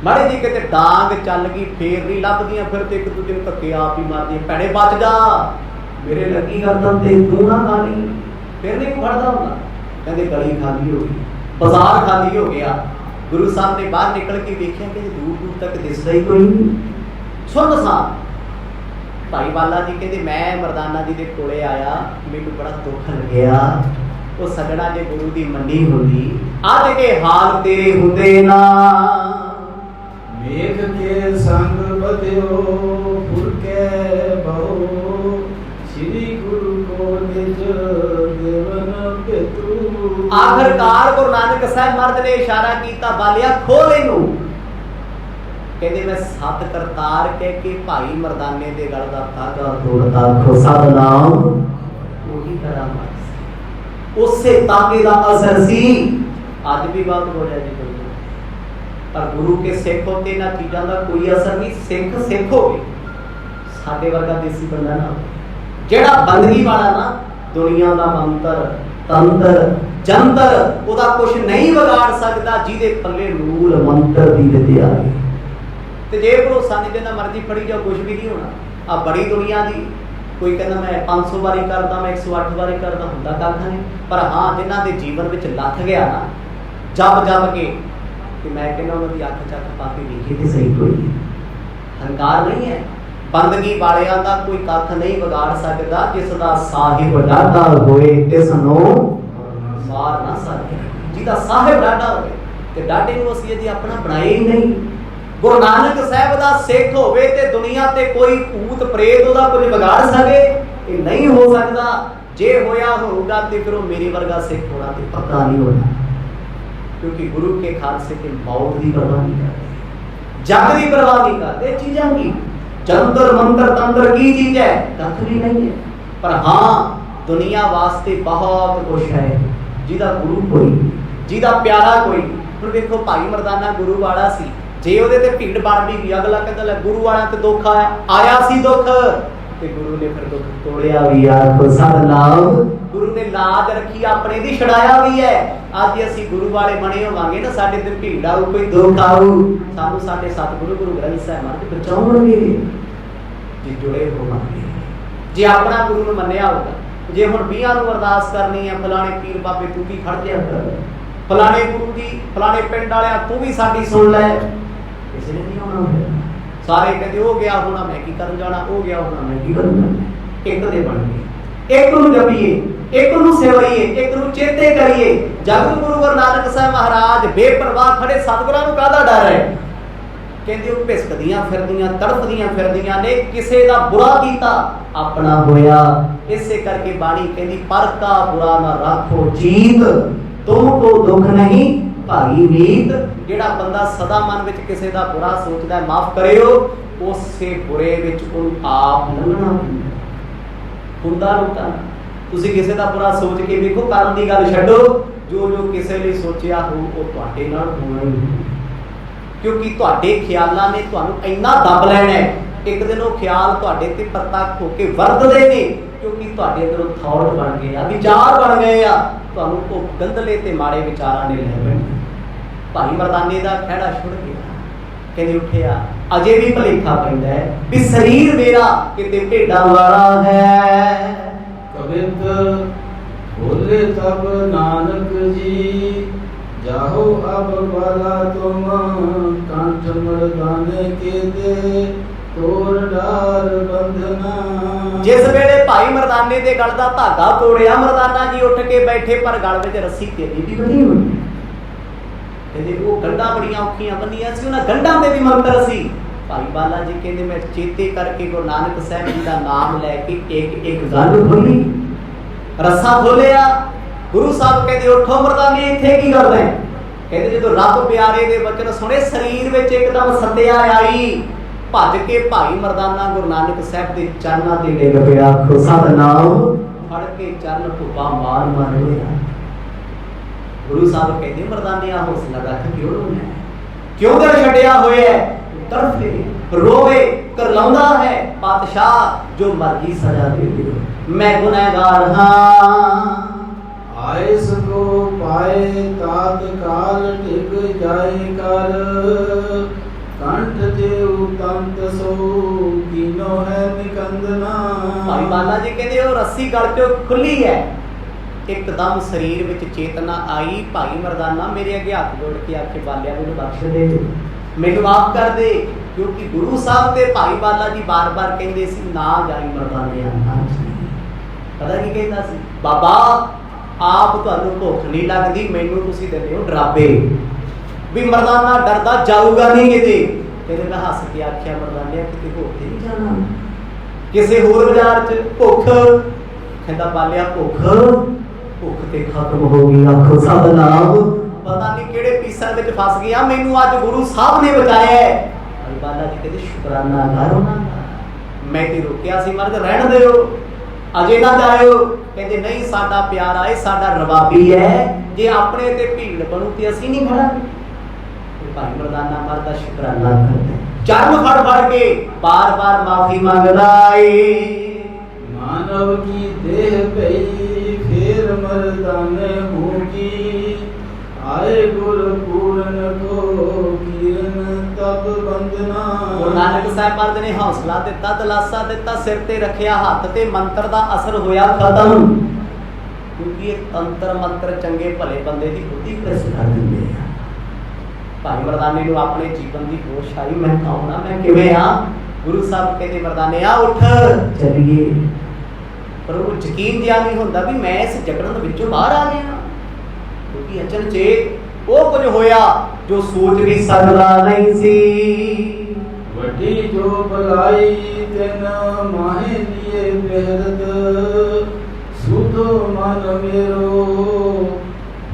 माड़ी जी किते डांग चल गई फेर नहीं लभदियां, फिर ते एक दूजे नूं धक्के आप ही मारदियां, भैणे बच जा मेरे लगी गर्दन ते तू ना खाली। फिर नहीं फड़दा हुंदा, कहंदे गली खाली हो गई, बाजार खाली हो गया। गुरु साहब ने बाहर निकल के देखा कि दूर दूर तक दिसदा ही कोई नहीं, सुनसान। भाई बाला जी कहते मैं मरदाना जी के कोले आया, मैनू बड़ा दुख लग्या। वो सगड़ा जे गुरु दी मन्नी हुंदी अज के हाल तेरे हुंदे ना। मेघ के संग बधियो फुल के बहु, श्री गुरु को निज देवन पेतु। आखिरकार गुरु नानक साहब महाराज ने इशारा किया, बालिया खोल इनू। कहते मैं सत करतार कह के भाई मरदाने दे गल दा धागा तोड़दा आखो सतनाम। वही करामात उससे ताके दा असर सी। अज भी बात हो रहा जी, पर गुरु के सिख होते इन्हां चीज़ां दा कोई असर नहीं। सिख सिख हो गए, साडे वर्गा देसी बंदा ना जेड़ा बंदगी वाला ना, दुनिया दा मंत्र तंत्र जंतर ओदा कुछ नहीं बिगाड़ सकदा, जिहदे पल्ले मूल मंत्र दी विद्या है। ते जे भरोसा नहीं, जिन्ना मर्जी फड़ी जाओ, कुछ भी नहीं होना। आ बड़ी दुनिया दी कोई कहना मैं 500 बारी करदा, मैं 108 बारी करदा, हुंदा कख नहीं। पर हाँ जिन्हां दे जीवन विच लथ गया ना जब जब के, कि मैं कहना उन्हां दी अख चख पा के देखी ते सही, कोई हंकार नहीं है। बंदगी वालियां दा कोई कख नहीं बिगाड़ सकदा, जिस दा साहिब डाढा होए तिस नूं मार ना सके। जिहदा साहिब डाढा होए ते डाढे नूं असीं अजे अपना बनाए ही नहीं। गुरु नानक साहब दा सिख होवे ते दुनिया ते कोई भूत प्रेत ओदा कुछ बिगाड़ सके, ये नहीं हो सकदा। जे होया होगा ते फिर मेरे वर्गा सिख होना ते पक्का नहीं होना, क्योंकि गुरु के खालसे के मौत की परवाह नहीं करते, जग की परवाह नहीं करते। चीज़ां की जंतर मंत्र तंत्र की चीज है, कख भी नहीं है। पर हाँ दुनिया वास्ते बहुत कुछ है, जिहदा गुरु कोई, जिहदा प्यारा कोई। हुण देखो भाई मरदाना गुरु वाला सी, जे ਉਹਦੇ ਤੇ ਭੀੜ ਬਣ ਵੀ ਗਈ, ਅਗਲਾ ਕਹਿੰਦਾ ਲੈ ਗੁਰੂ ਵਾਲਿਆਂ ਤੇ ਦੁੱਖ ਆਇਆ ਸੀ ਦੁੱਖ, ਤੇ ਗੁਰੂ ਨੇ ਫਿਰ ਦੁੱਖ ਤੋੜਿਆ ਵੀ ਆਖੋ ਸਤਨਾਮ। ਗੁਰੂ ਨੇ ਲਾਜ ਰੱਖੀ ਆਪਣੇ ਦੀ, ਛਡਾਇਆ ਵੀ ਹੈ। ਅੱਜ ਅਸੀਂ ਗੁਰੂ ਵਾਲੇ ਬਣੇ ਹੋਵਾਂਗੇ ਨਾ, ਸਾਡੇ ਤੇ ਭੀੜ ਆਊ, ਕੋਈ ਦੁੱਖ ਆਊ, ਸਾਨੂੰ ਸਾਡੇ ਸਤਿਗੁਰੂ ਗੁਰੂ ਗ੍ਰੰਥ ਸਾਹਿਬ ਮਹਾਰਾਜ ਬਚਾਉਣਗੇ ਜੇ ਜੁੜੇ ਹੋਵਾਂਗੇ, ਜੇ ਆਪਣਾ ਗੁਰੂ ਨੂੰ ਮੰਨਿਆ ਹੋਊਗਾ। ਜੇ ਹੁਣ 20 ਨੂੰ ਅਰਦਾਸ ਕਰਨੀ ਹੈ, ਫਲਾਣੇ ਪੀਰ ਬਾਬੇ ਤੂੰ ਵੀ ਖੜ ਜਾ ਕਰ, ਫਲਾਣੇ ਗੁਰੂ ਜੀ ਫਲਾਣੇ ਪਿੰਡ ਵਾਲਿਆ ਤੂੰ ਵੀ ਸਾਡੀ ਸੁਣ ਲੈ, ਕਿਸੇ ਨੇ ਨਹੀਂ ਆਉਣਾ ਹੋਇਆ। ਸਾਰੇ ਕਹਿੰਦੇ ਉਹ ਗਿਆ ਹੋਣਾ ਮੈਂ ਕੀ ਕਰਨ ਜਾਣਾ, ਉਹ ਗਿਆ ਹੋਣਾ ਮੈਂ ਕੀ ਕਰਨ ਜਾਣਾ। ਇੱਕ ਦੇ ਬਣ ਗਏ, ਇੱਕ ਨੂੰ ਜਪੀਏ, ਇੱਕ ਨੂੰ ਸੇਵਾਈਏ, ਇੱਕ ਨੂੰ ਚੇਤੇ ਕਰੀਏ। ਜਗਤ ਗੁਰੂ ਗੁਰੂ ਨਾਨਕ ਸਾਹਿਬ ਮਹਾਰਾਜ ਬੇਪਰਵਾਹ ਖੜੇ, ਸਤਿਗੁਰਾਂ ਨੂੰ ਕਾਹਦਾ ਡਰ ਹੈ। ਕਹਿੰਦੇ ਉਹ ਭਿਸਕਦੀਆਂ ਫਿਰਦੀਆਂ ਤੜਫਦੀਆਂ ਫਿਰਦੀਆਂ ਨੇ, ਕਿਸੇ ਦਾ ਬੁਰਾ ਕੀਤਾ ਆਪਣਾ ਹੋਇਆ। ਇਸੇ ਕਰਕੇ ਬਾਣੀ ਕਹਿੰਦੀ ਪਰ ਕਾ ਬੁਰਾ ਨਾ ਰੱਖੋ ਚੀਤ, ਤੁਮਕੋ ਦੁੱਖ ਨਹੀਂ ਭਾਈ ਨੀਤ। ਜਿਹੜਾ ਬੰਦਾ ਸਦਾ ਮਨ ਵਿੱਚ ਕਿਸੇ ਦਾ ਬੁਰਾ ਸੋਚਦਾ, ਮਾਫ ਕਰਿਓ, ਉਸੇ ਬੁਰੇ ਵਿੱਚ ਉਹਨੂੰ ਆਪ ਲੰਘਣਾ ਹੁੰਦਾ ਹੁੰਦਾ। ਤੁਸੀਂ ਕਿਸੇ ਦਾ ਬੁਰਾ ਸੋਚ ਕੇ ਵੇਖੋ, ਕਰਨ ਦੀ ਗੱਲ ਛੱਡੋ, ਜੋ ਜੋ ਕਿਸੇ ਲਈ ਸੋਚਿਆ ਹੋ ਉਹ ਤੁਹਾਡੇ ਨਾਲ ਹੋਣਾ ਹੀ, ਕਿਉਂਕਿ ਤੁਹਾਡੇ ਖਿਆਲਾਂ ਨੇ ਤੁਹਾਨੂੰ ਇੰਨਾ ਦੱਬ ਲੈਣਾ ਹੈ। ਇੱਕ ਦਿਨ ਉਹ ਖਿਆਲ ਤੁਹਾਡੇ ਤੇ ਪ੍ਰਤੱਖ ਹੋ ਕੇ ਵਰਤਦੇ ਨੇ, ਕਿਉਂਕਿ ਤੁਹਾਡੇ ਅੰਦਰੋਂ ਥੌਟ ਬਣ ਗਏ ਆ, ਵਿਚਾਰ ਬਣ ਗਏ ਆ, ਤੁਹਾਨੂੰ ਉਹ ਗੰਦਲੇ ਤੇ ਮਾੜੇ ਵਿਚਾਰਾਂ ਨੇ ਲੈ ਬਣੇ। ਭਾਈ ਮਰਦਾਨੇ ਦਾ ਖਹਿੜਾ ਛੁੱਟ ਗਿਆ, ਕਹਿੰਦੇ ਉੱਠਿਆ, ਅਜੇ ਵੀ ਭਲੇਖਾ ਪੈਂਦਾ ਹੈ ਵੀ ਸਰੀਰ ਮੇਰਾ ਕਿਤੇ ਭੇਡਾਂ ਵਾਲਾ ਹੈ। ਕਬਿਤ ਬੋਲੇ ਤਬ ਨਾਨਕ ਜੀ, जाहो अब वाला तुम कंठ मर्दाने के दे तोड़ डार बंधना। जिस वेले भाई मर्दाने दे गल दा धागा तोड़िया, मर्दाना जी उठ के बैठे, पर गल विच रस्सी तेरी भी बनी हुई। कहंदे वो गंढां बड़ियां औखियां बंदियां सी, उन्हां गंढां दे भी मंत्र सी। भाई बाला जी कहंदे मैं चेते करके गुरु नानक साहब जी दा नाम लैके एक एक गल खोली, रस्सा खोलिया। गुरु साहब कहते उठो मरदाने, इत्थे की गल है। कहते जो रब प्यारे दे वचन सुने, शरीर विच एकदम सत्या आई, भज के भाई मरदाना गुरु नानक साहब दे चरनां ते डिग पिया। आखो सतनाम, फड़ के चरण भुपा मार मार होया। गुरु साहब कहते मरदाने हौसला रख, क्यों रोना, क्यों दिल छड्डिया होया, तड़फे रोवे, करलाउंदा है पातशाह, जो मर्जी सजा दे दे, मैं गुनहगार हाँ। आए सको पाए तात काल टिक जाए कर, कंठ जे उतंत सो कीनो है निकंदना। भाई बाला जी कहते हो रस्सी गल चो खुली है, एकदम शरीर विच चेतना आई। भाई मरदाना मेरे अगे हाथ जोड़ के आखे बालिया मैनू बख्श दे, मैनू माफ कर दे, क्योंकि गुरु साहब ते भाई बाला जी बार बार कहते सी ना जाई मरदानिया ना जाई। पता की कहता सी, बाबा आप तुहानू भुख नहीं लगती, मैनू तुसीं दिंदे हो डराबे भी मरदाना डरदा जाऊगा नहीं किते। कहते मैं हस के आख्या मरदानिया किते होर ते नहीं जाना, किसे होर बाजार च भुख। कहता बालिया भुख भुख ते खत्म हो गई, आखो सब नाम। पता नहीं केड़े पीसां विच फस गया, मैनू अज गुरु साहब ने बचाया है। भाई बाला जी कहते शुकराना कर उन्हां दा, मैं ते रोकिया सी मर्द रहण दिओ, अजे ना जाओ। कहते नहीं साडा प्यारा है, साडा रवाबी है, जे अपने ते भीड़ बनू ते असीं नहीं खड़ांगे। भाई मरदाना मर्द दा शुकराना करदा, चरण फड़ फड़ के बार बार माफी मंगदा है। मानव की देह पई फिर मर्दाने होगी, आए गुर पूरन को किरण तब बंदना। गुरु नानक साहब मर्द ने हौसला दिता, दलासा दिता, सिर ते रखिया हाथ ते, मंत्र दा असर होया खत्म। क्योंकि ये तंत्र मंत्र चंगे भले बंदे दी बुद्धि भ्रष्ट कर दिंदे आ। भाई मरदाने नूं अपने जीवन दी होश आई, मैं कौन हां, मैं किवें हां। गुरु साहब कहते मरदाने आ उठ चलिए, पर वो यकीन जिहा नहीं होंदा भी मैं इस जगड़न विचों बाहर आ गया, क्योंकि अचनचेत वो कुछ होया जो सोच भी सकदा नहीं सी। वड्डी जो भलाई तिन माहे लिए बेहरत, सुधो मन मेरो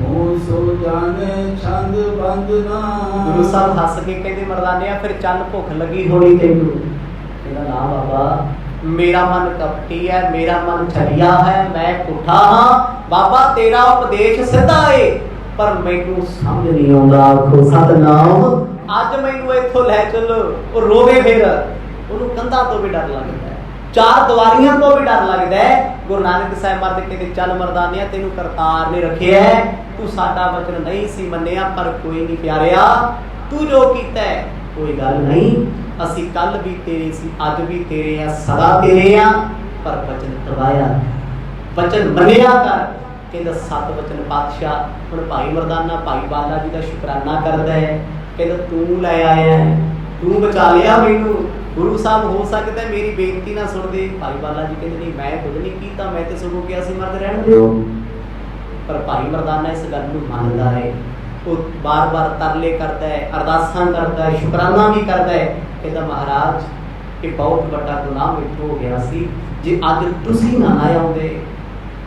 हो सो जाने छंद बंदना। गुरु साहब हस के कहते मरदानिया फिर चल भुख लगी होनी तैनू। कहना ना बाबा मेरा मन कपटी है, मेरा मन छलिया है, मैं पुठा हाँ। बाबा तेरा उपदेश सिद्धा है, पर मैनू समझ नहीं आउंदा, आखो सतनाम। अज मैनू इथों लै चलो, वो रोवे फिर ओनू कंधा तो भी डर लगदा है, चार दीवारियां तो भी डर लगदा है। गुरु नानक साहब मर्द कहते चल मरदानिया तेनू करतार ने रखिया है, तू साडा वचन नहीं सी मन्निया, पर कोई नहीं प्यारिया, तू जो कीता है कोई गल नहीं, असी कल भी तेरे सी, अज भी तेरे आ, सदा तेरे आ, पर वचन दबाया वचन मनिया कर। कहता सत वचन पातशाह। हुण भाई मरदाना भाई बाला जी का शुकराना करदा है, कहता तू लै आया है, तू बचा लिया मैनू। गुरु साहब हो सकता है मेरी बेनती ना सुन दे। भाई बाला जी कहते नहीं मैं कुछ नहीं कीता, मैं तो सगों किया सी मर्द रहण दिओ। पर भाई मरदाना इस गल नूं मनदा है, वो बार बार तरले करता है, अरदासां करता है, शुकराना भी करता है। कहता महाराज ये बहुत बड़ा गुनाह मेरे हो गया सी, जे अज तुसीं ना आए आउंदे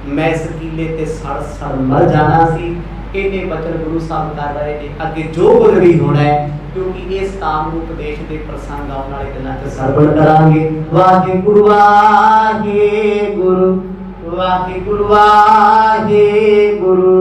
मैं इस कीले ते सड़ सड़ मर जाना सी। इन्ने वचन गुरु साहब कर रहे ने, अगे जो कुछ भी होना है, क्योंकि इस काम नूं उपदेश दे प्रसंग आउण वाले दिनां च सरवण करांगे। वाहिगुरु वाहिगुरु वाहिगुरु वाहिगुरु।